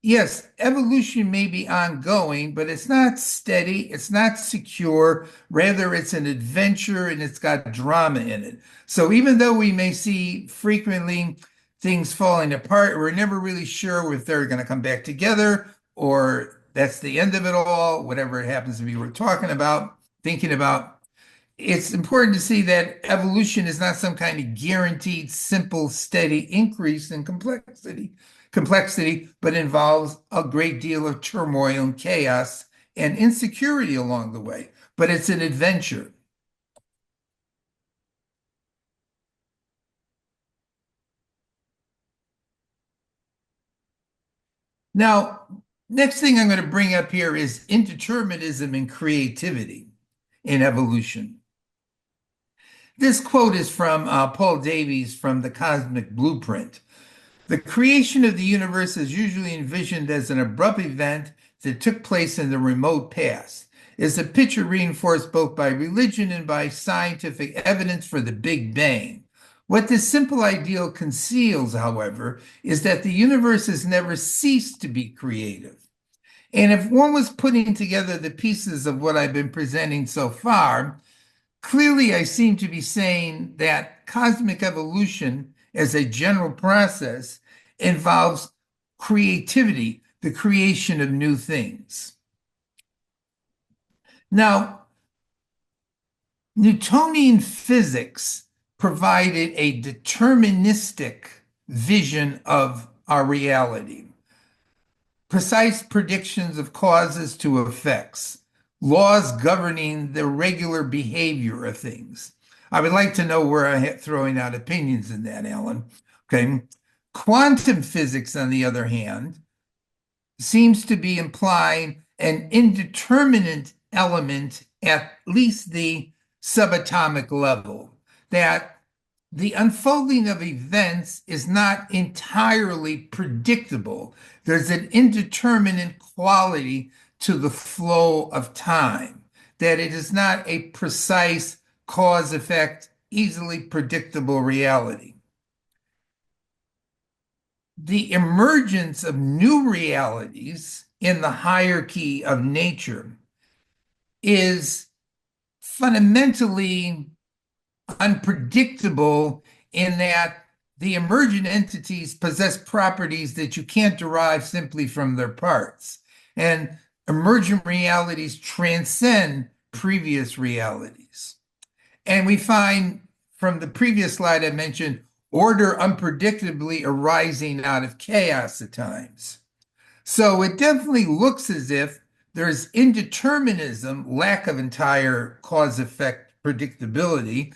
S1: yes, evolution may be ongoing, but it's not steady, it's not secure. Rather, it's an adventure and it's got drama in it. So even though we may see frequently things falling apart, we're never really sure if they're going to come back together or that's the end of it all, whatever it happens to be we're talking about, thinking about. It's important to see that evolution is not some kind of guaranteed, simple, steady increase in complexity, but involves a great deal of turmoil and chaos and insecurity along the way. But it's an adventure. Now, next thing I'm going to bring up here is indeterminism and creativity in evolution. This quote is from Paul Davies from The Cosmic Blueprint. The creation of the universe is usually envisioned as an abrupt event that took place in the remote past. Is a picture reinforced both by religion and by scientific evidence for the Big Bang. What this simple ideal conceals, however, is that the universe has never ceased to be creative. And if one was putting together the pieces of what I've been presenting so far, clearly I seem to be saying that cosmic evolution as a general process involves creativity, the creation of new things. Now, Newtonian physics provided a deterministic vision of our reality, precise predictions of causes to effects, laws governing the regular behavior of things. I would like to know where I'm throwing out opinions in that, Alan. Okay. Quantum physics, on the other hand, seems to be implying an indeterminate element at least the subatomic level, that the unfolding of events is not entirely predictable. There's an indeterminate quality to the flow of time, that it is not a precise cause-effect, easily predictable reality. The emergence of new realities in the hierarchy of nature is fundamentally unpredictable in that the emergent entities possess properties that you can't derive simply from their parts. And emergent realities transcend previous realities. And we find from the previous slide I mentioned, order unpredictably arising out of chaos at times. So it definitely looks as if there's indeterminism, lack of entire cause-effect predictability,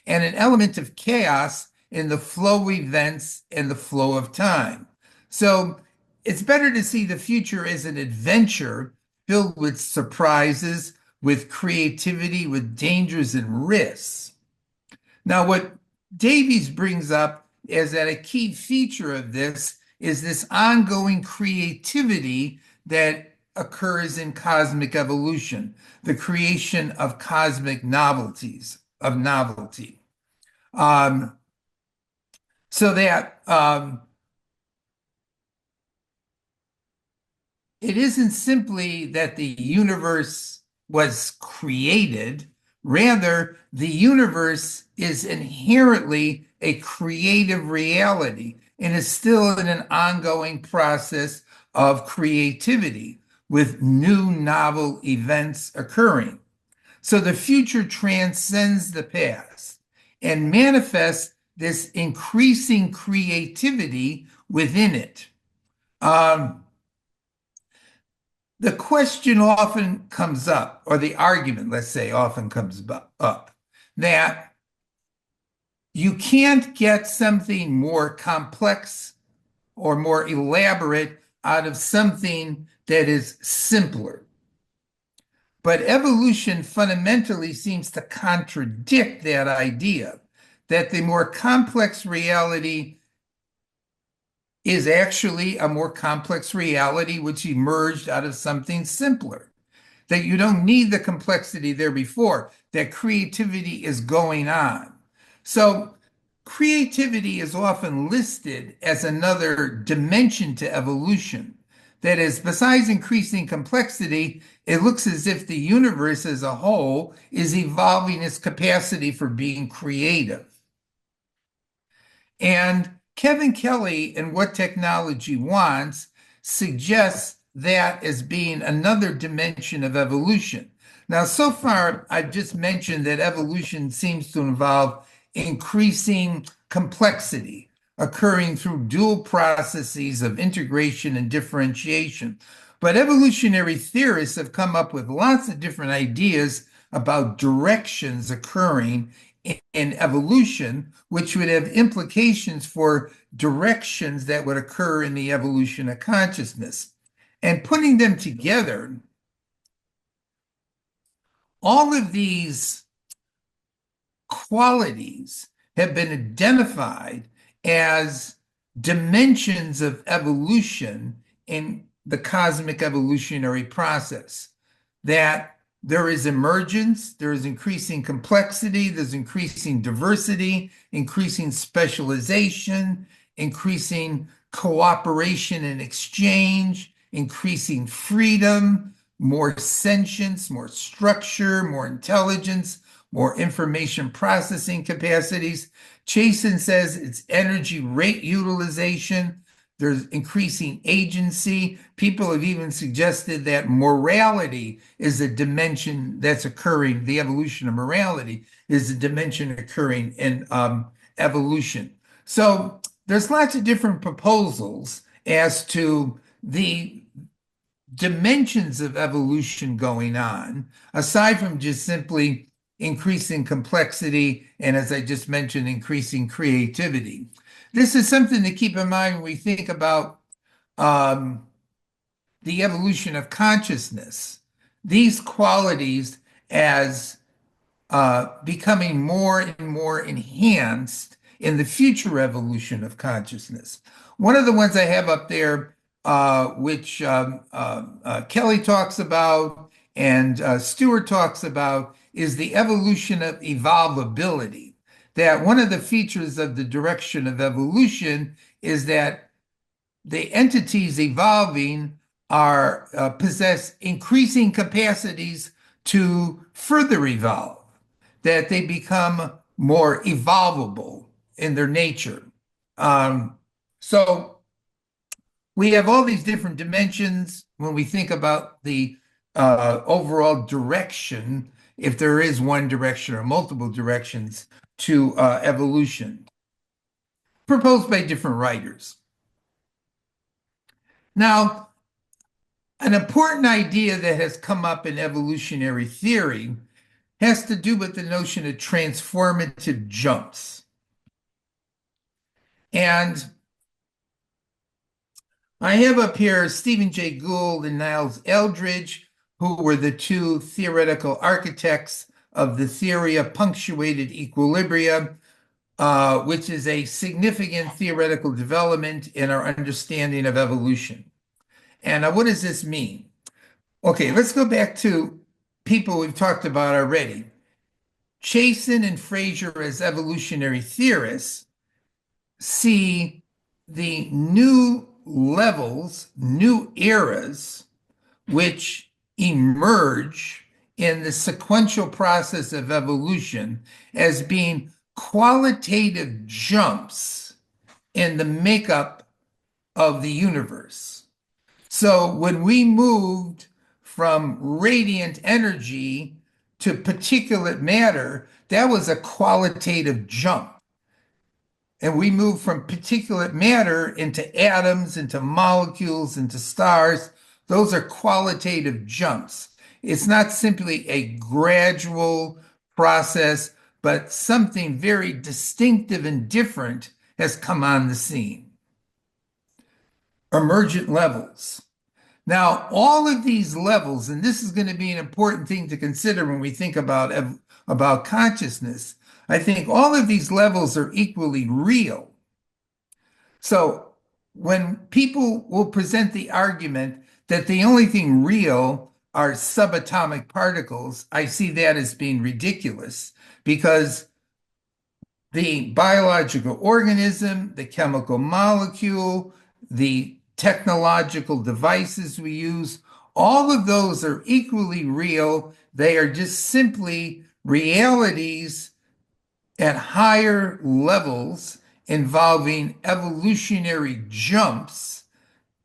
S1: and an element of chaos in the flow of events and the flow of time. So it's better to see the future as an adventure filled with surprises, with creativity, with dangers and risks. Now, what Davies brings up is that a key feature of this is this ongoing creativity that occurs in cosmic evolution, the creation of cosmic novelties, of novelty. So that it isn't simply that the universe was created, rather, the universe is inherently a creative reality and is still in an ongoing process of creativity with new novel events occurring. So the future transcends the past and manifests this increasing creativity within it. Um, the question often comes up, or the argument, let's say, often comes up, that you can't get something more complex or more elaborate out of something that is simpler. But evolution fundamentally seems to contradict that idea that the more complex reality is actually a more complex reality which emerged out of something simpler. That you don't need the complexity there before, that creativity is going on. So, creativity is often listed as another dimension to evolution. That is, besides increasing complexity, it looks as if the universe as a whole is evolving its capacity for being creative. And Kevin Kelly in What Technology Wants suggests that as being another dimension of evolution. Now, so far, I've just mentioned that evolution seems to involve increasing complexity occurring through dual processes of integration and differentiation. But evolutionary theorists have come up with lots of different ideas about directions occurring in evolution, which would have implications for directions that would occur in the evolution of consciousness. And putting them together, all of these qualities have been identified as dimensions of evolution in the cosmic evolutionary process. That there is emergence, there is increasing complexity, there's increasing diversity, increasing specialization, increasing cooperation and exchange, increasing freedom, more sentience, more structure, more intelligence, more information processing capacities. Chasen says it's energy rate utilization. There's increasing agency. People have even suggested that morality is a dimension that's occurring. The evolution of morality is a dimension occurring in evolution. So there's lots of different proposals as to the dimensions of evolution going on, aside from just simply increasing complexity and, as I just mentioned, increasing creativity. This is something to keep in mind when we think about the evolution of consciousness. These qualities as becoming more and more enhanced in the future evolution of consciousness. One of the ones I have up there, which Kelly talks about and Stewart talks about, is the evolution of evolvability. That one of the features of the direction of evolution is that the entities evolving are possess increasing capacities to further evolve, that they become more evolvable in their nature. So we have all these different dimensions when we think about the overall direction, if there is one direction or multiple directions to evolution, proposed by different writers. Now, an important idea that has come up in evolutionary theory has to do with the notion of transformative jumps. And I have up here Stephen Jay Gould and Niles Eldredge, who were the two theoretical architects of the theory of punctuated equilibria, which is a significant theoretical development in our understanding of evolution. And what does this mean? Okay, let's go back to people we've talked about already. Chasen and Fraser, as evolutionary theorists, see the new levels, new eras, which emerge in the sequential process of evolution as being qualitative jumps in the makeup of the universe. So when we moved from radiant energy to particulate matter, that was a qualitative jump. and we move from particulate matter into atoms, into molecules, into stars. Those are qualitative jumps. It's not simply a gradual process, but something very distinctive and different has come on the scene. Emergent levels. Now, all of these levels, and this is going to be an important thing to consider when we think about consciousness, I think all of these levels are equally real. So when people will present the argument that the only thing real are subatomic particles, I see that as being ridiculous because the biological organism, the chemical molecule, the technological devices we use, all of those are equally real. They are just simply realities at higher levels involving evolutionary jumps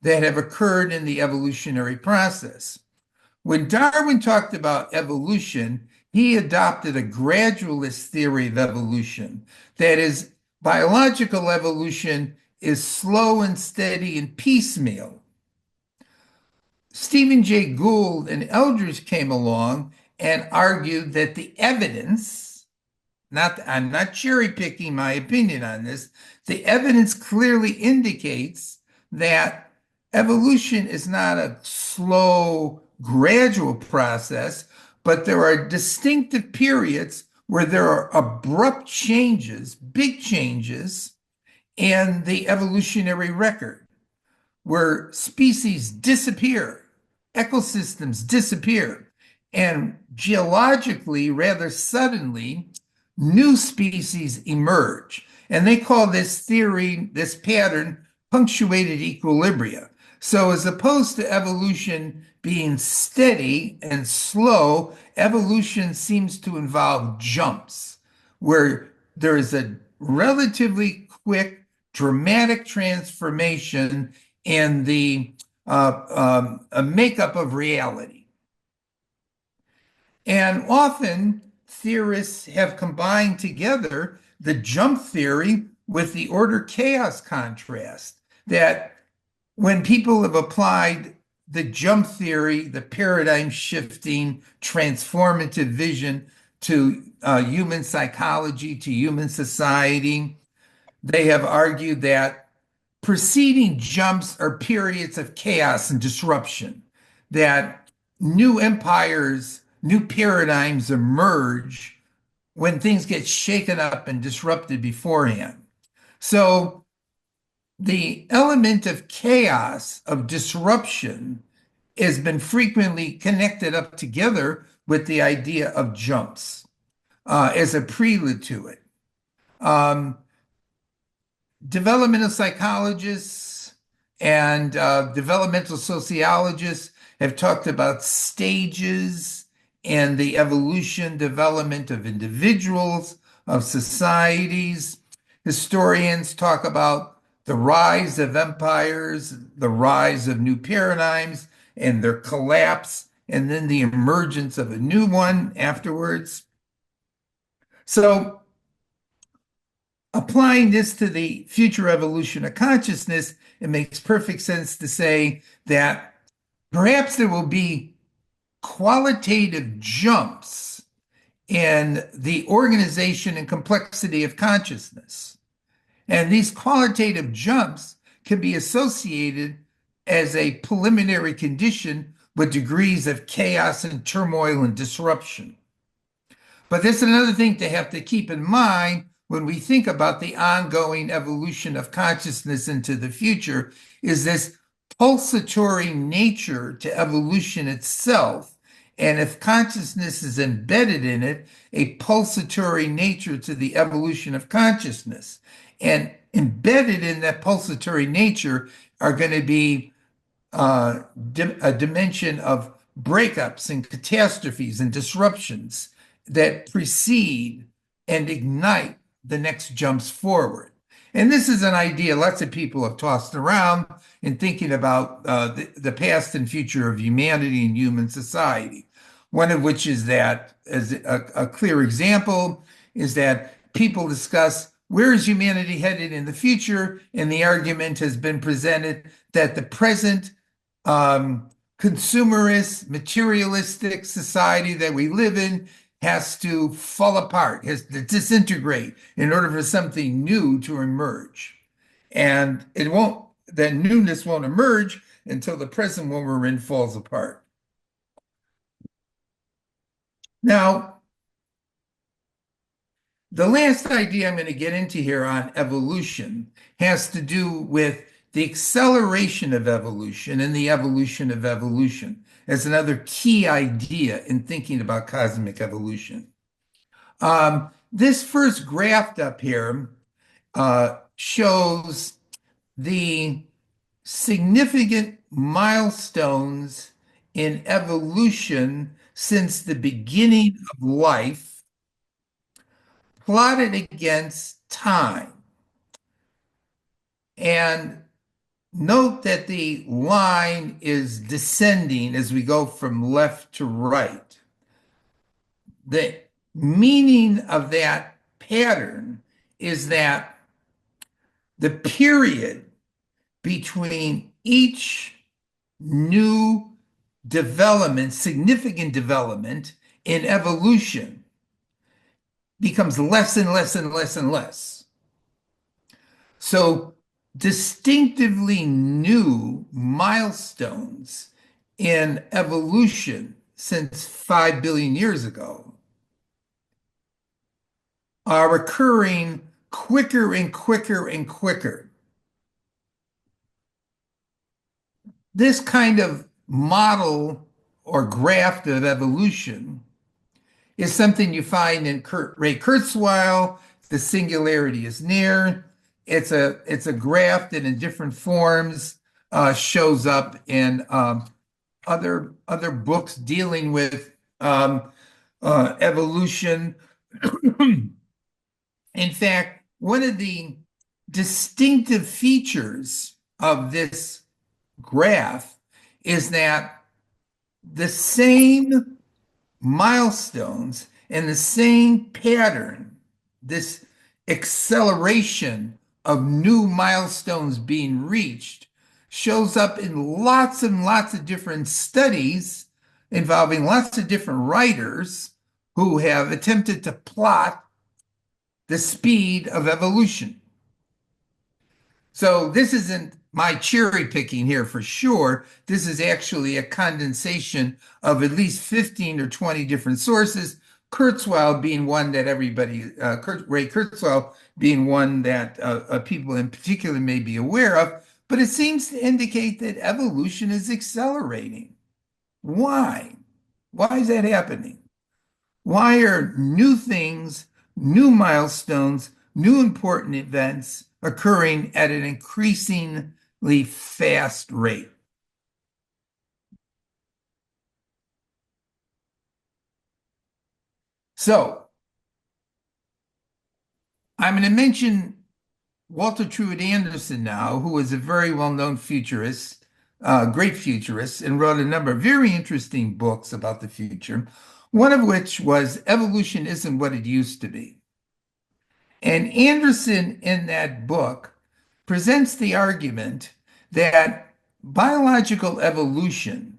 S1: that have occurred in the evolutionary process. When Darwin talked about evolution, he adopted a gradualist theory of evolution. That is, biological evolution is slow and steady and piecemeal. Stephen Jay Gould and Eldridge came along and argued that the evidence, I'm not cherry picking my opinion on this, the evidence clearly indicates that evolution is not a slow, gradual process, but there are distinctive periods where there are abrupt changes, big changes in the evolutionary record, where species disappear, ecosystems disappear, and geologically, rather suddenly, new species emerge. And they call this theory, this pattern, punctuated equilibria. So as opposed to evolution being steady and slow, evolution seems to involve jumps, where there is a relatively quick, dramatic transformation in the makeup of reality. And often theorists have combined together the jump theory with the order chaos contrast, that when people have applied the jump theory, the paradigm shifting, transformative vision to human psychology, to human society, they have argued that preceding jumps are periods of chaos and disruption, that new empires, new paradigms emerge when things get shaken up and disrupted beforehand. So the element of chaos, of disruption, has been frequently connected up together with the idea of jumps as a prelude to it. Developmental psychologists and developmental sociologists have talked about stages and the evolution, development of individuals, of societies. Historians talk about the rise of empires, the rise of new paradigms, and their collapse, and then the emergence of a new one afterwards. So, applying this to the future evolution of consciousness, it makes perfect sense to say that perhaps there will be qualitative jumps in the organization and complexity of consciousness. And these qualitative jumps can be associated as a preliminary condition with degrees of chaos and turmoil and disruption. But there's another thing to have to keep in mind when we think about the ongoing evolution of consciousness into the future, is this pulsatory nature to evolution itself. And if consciousness is embedded in it, a pulsatory nature to the evolution of consciousness. And embedded in that pulsatory nature are going to be a dimension of breakups and catastrophes and disruptions that precede and ignite the next jumps forward. And this is an idea lots of people have tossed around in thinking about the past and future of humanity and human society. One of which is that, as a clear example, is that people discuss where is humanity headed in the future? And the argument has been presented that the present um, consumerist, materialistic society that we live in has to fall apart, has to disintegrate in order for something new to emerge. And that newness won't emerge until the present one we're in falls apart. Now, the last idea I'm going to get into here on evolution has to do with the acceleration of evolution and the evolution of evolution as another key idea in thinking about cosmic evolution. This first graph up here shows the significant milestones in evolution since the beginning of life, plotted against time. And note that the line is descending as we go from left to right. The meaning of that pattern is that the period between each new development, significant development in evolution becomes less and less and less and less. So distinctively new milestones in evolution since 5 billion years ago are occurring quicker and quicker and quicker. This kind of model or graph of evolution is something you find in Ray Kurzweil. The singularity is near. It's a graph that in different forms shows up in other books dealing with evolution. In fact, one of the distinctive features of this graph is that the same milestones and the same pattern, this acceleration of new milestones being reached, shows up in lots and lots of different studies involving lots of different writers who have attempted to plot the speed of evolution. So this isn't my cherry picking here for sure. This is actually a condensation of at least 15 or 20 different sources, Kurzweil being one that Ray Kurzweil being one that people in particular may be aware of, but it seems to indicate that evolution is accelerating. Why? Why is that happening? Why are new things, new milestones, new important events occurring at an increasingly fast rate? So I'm going to mention Walter Truett Anderson now, who is a very well-known futurist, great futurist, and wrote a number of very interesting books about the future, one of which was Evolution Isn't What It Used to Be. And Anderson, in that book, presents the argument that biological evolution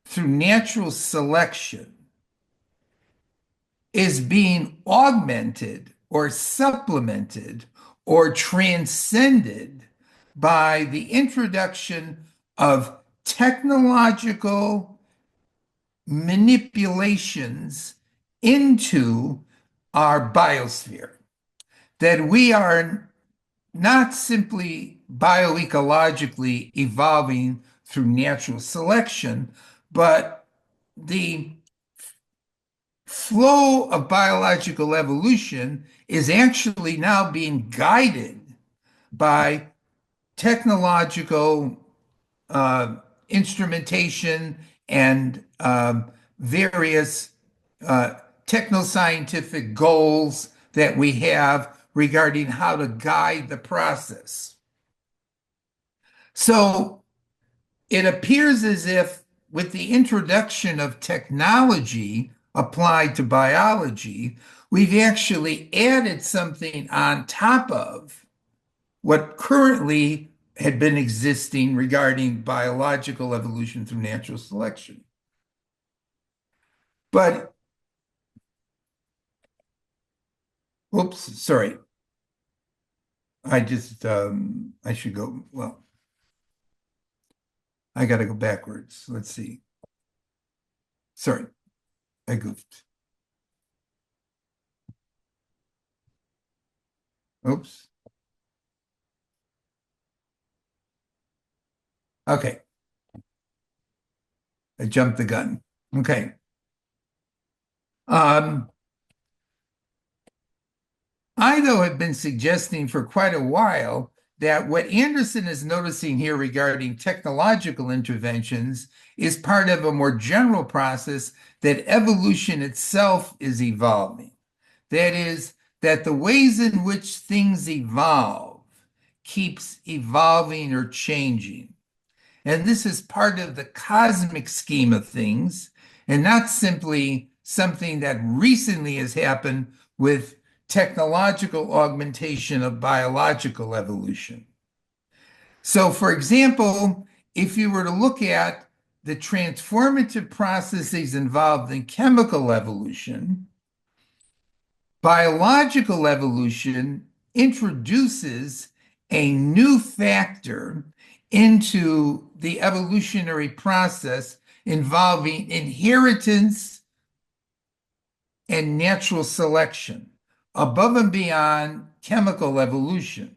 S1: through natural selection is being augmented or supplemented or transcended by the introduction of technological manipulations into our biosphere. That we are not simply bioecologically evolving through natural selection, but the flow of biological evolution is actually now being guided by technological instrumentation and various technoscientific goals that we have regarding how to guide the process. So it appears as if with the introduction of technology applied to biology, we've actually added something on top of what currently had been existing regarding biological evolution through natural selection. But, oops, sorry. I should go, well, I got to go backwards. Let's see. Sorry, I goofed. Oops. Okay, I jumped the gun. Okay. Um, I, though, have been suggesting for quite a while that what Anderson is noticing here regarding technological interventions is part of a more general process that evolution itself is evolving. That is, that the ways in which things evolve keeps evolving or changing. And this is part of the cosmic scheme of things, and not simply something that recently has happened with technological augmentation of biological evolution. So, for example, if you were to look at the transformative processes involved in chemical evolution, biological evolution introduces a new factor into the evolutionary process involving inheritance and natural selection above and beyond chemical evolution.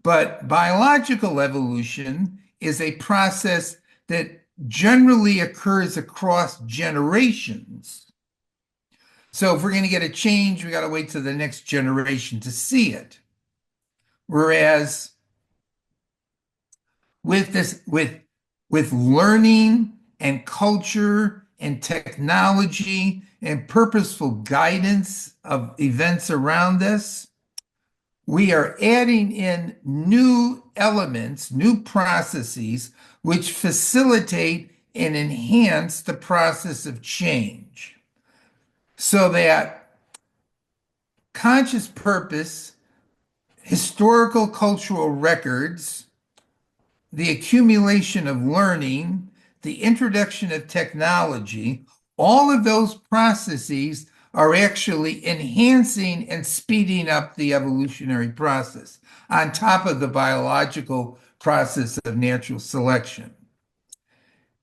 S1: But biological evolution is a process that generally occurs across generations. So if we're going to get a change, we got to wait till the next generation to see it. Whereas with learning and culture and technology and purposeful guidance of events around us, we are adding in new elements, new processes, which facilitate and enhance the process of change. So that conscious purpose, historical cultural records, the accumulation of learning, the introduction of technology, all of those processes are actually enhancing and speeding up the evolutionary process on top of the biological process of natural selection.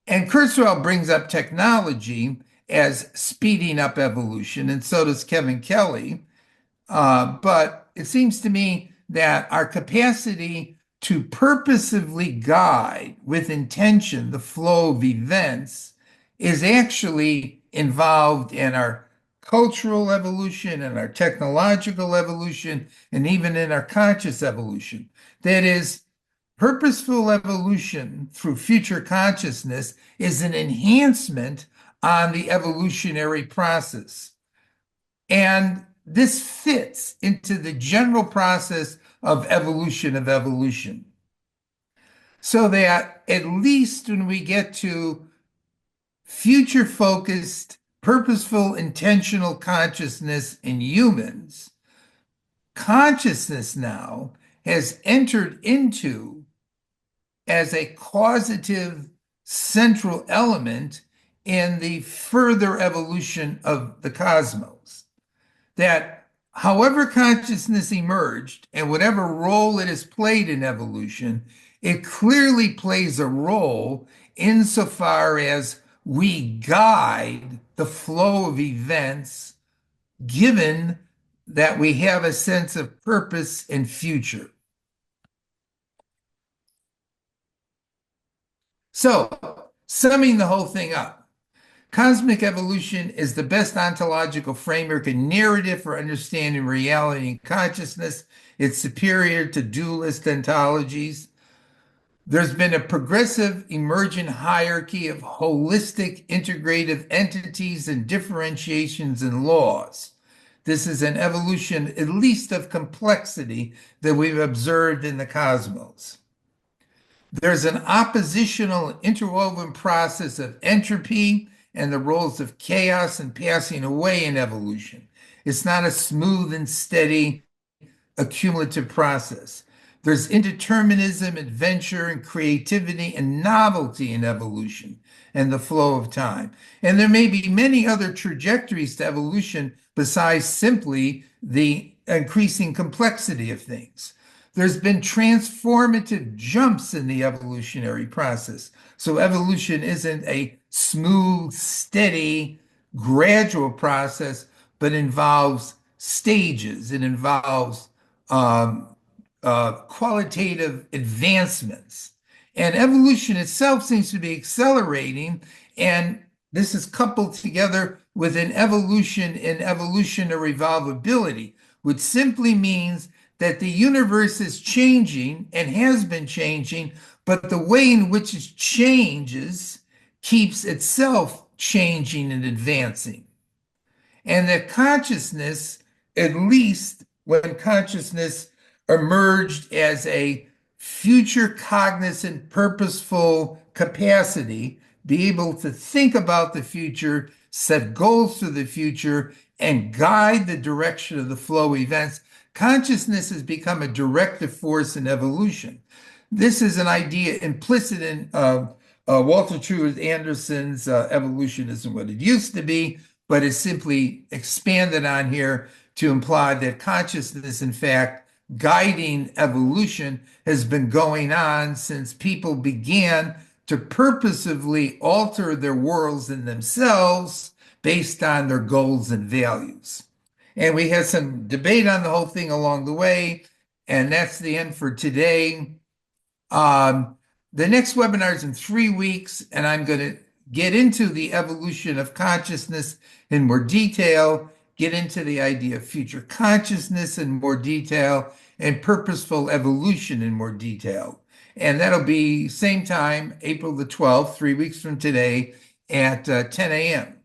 S1: And Kurzweil brings up technology as speeding up evolution, and so does Kevin Kelly. But it seems to me that our capacity to purposively guide with intention the flow of events is actually involved in our cultural evolution and our technological evolution and even in our conscious evolution. That is, purposeful evolution through future consciousness is an enhancement on the evolutionary process. And this fits into the general process of evolution. So that at least when we get to future focused, purposeful, intentional consciousness in humans, consciousness now has entered into as a causative central element in the further evolution of the cosmos. That however consciousness emerged and whatever role it has played in evolution, it clearly plays a role insofar as we guide the flow of events, given that we have a sense of purpose and future. So, summing the whole thing up, cosmic evolution is the best ontological framework and narrative for understanding reality and consciousness. It's superior to dualist ontologies. There's been a progressive emergent hierarchy of holistic integrative entities and differentiations in laws. This is an evolution, at least of complexity, that we've observed in the cosmos. There's an oppositional interwoven process of entropy and the roles of chaos and passing away in evolution. It's not a smooth and steady accumulative process. There's indeterminism, adventure, and creativity and novelty in evolution and the flow of time. And there may be many other trajectories to evolution besides simply the increasing complexity of things. There's been transformative jumps in the evolutionary process. So evolution isn't a smooth, steady, gradual process, but involves stages. It involves um, qualitative advancements. And evolution itself seems to be accelerating. And this is coupled together with an evolution in evolutionary evolvability, which simply means that the universe is changing and has been changing, but the way in which it changes keeps itself changing and advancing. And that consciousness, at least when consciousness emerged as a future cognizant, purposeful capacity, be able to think about the future, set goals for the future, and guide the direction of the flow of events, consciousness has become a directive force in evolution. This is an idea implicit in Walter Truett Anderson's Evolution Isn't What It Used to Be, but is simply expanded on here to imply that consciousness, in fact, guiding evolution has been going on since people began to purposively alter their worlds and themselves based on their goals and values. And we had some debate on the whole thing along the way, and that's the end for today. Um, the next webinar is in 3 weeks, and I'm going to get into the evolution of consciousness in more detail, get into the idea of future consciousness in more detail, and purposeful evolution in more detail. And that'll be same time, April the 12th, 3 weeks from today at 10 a.m.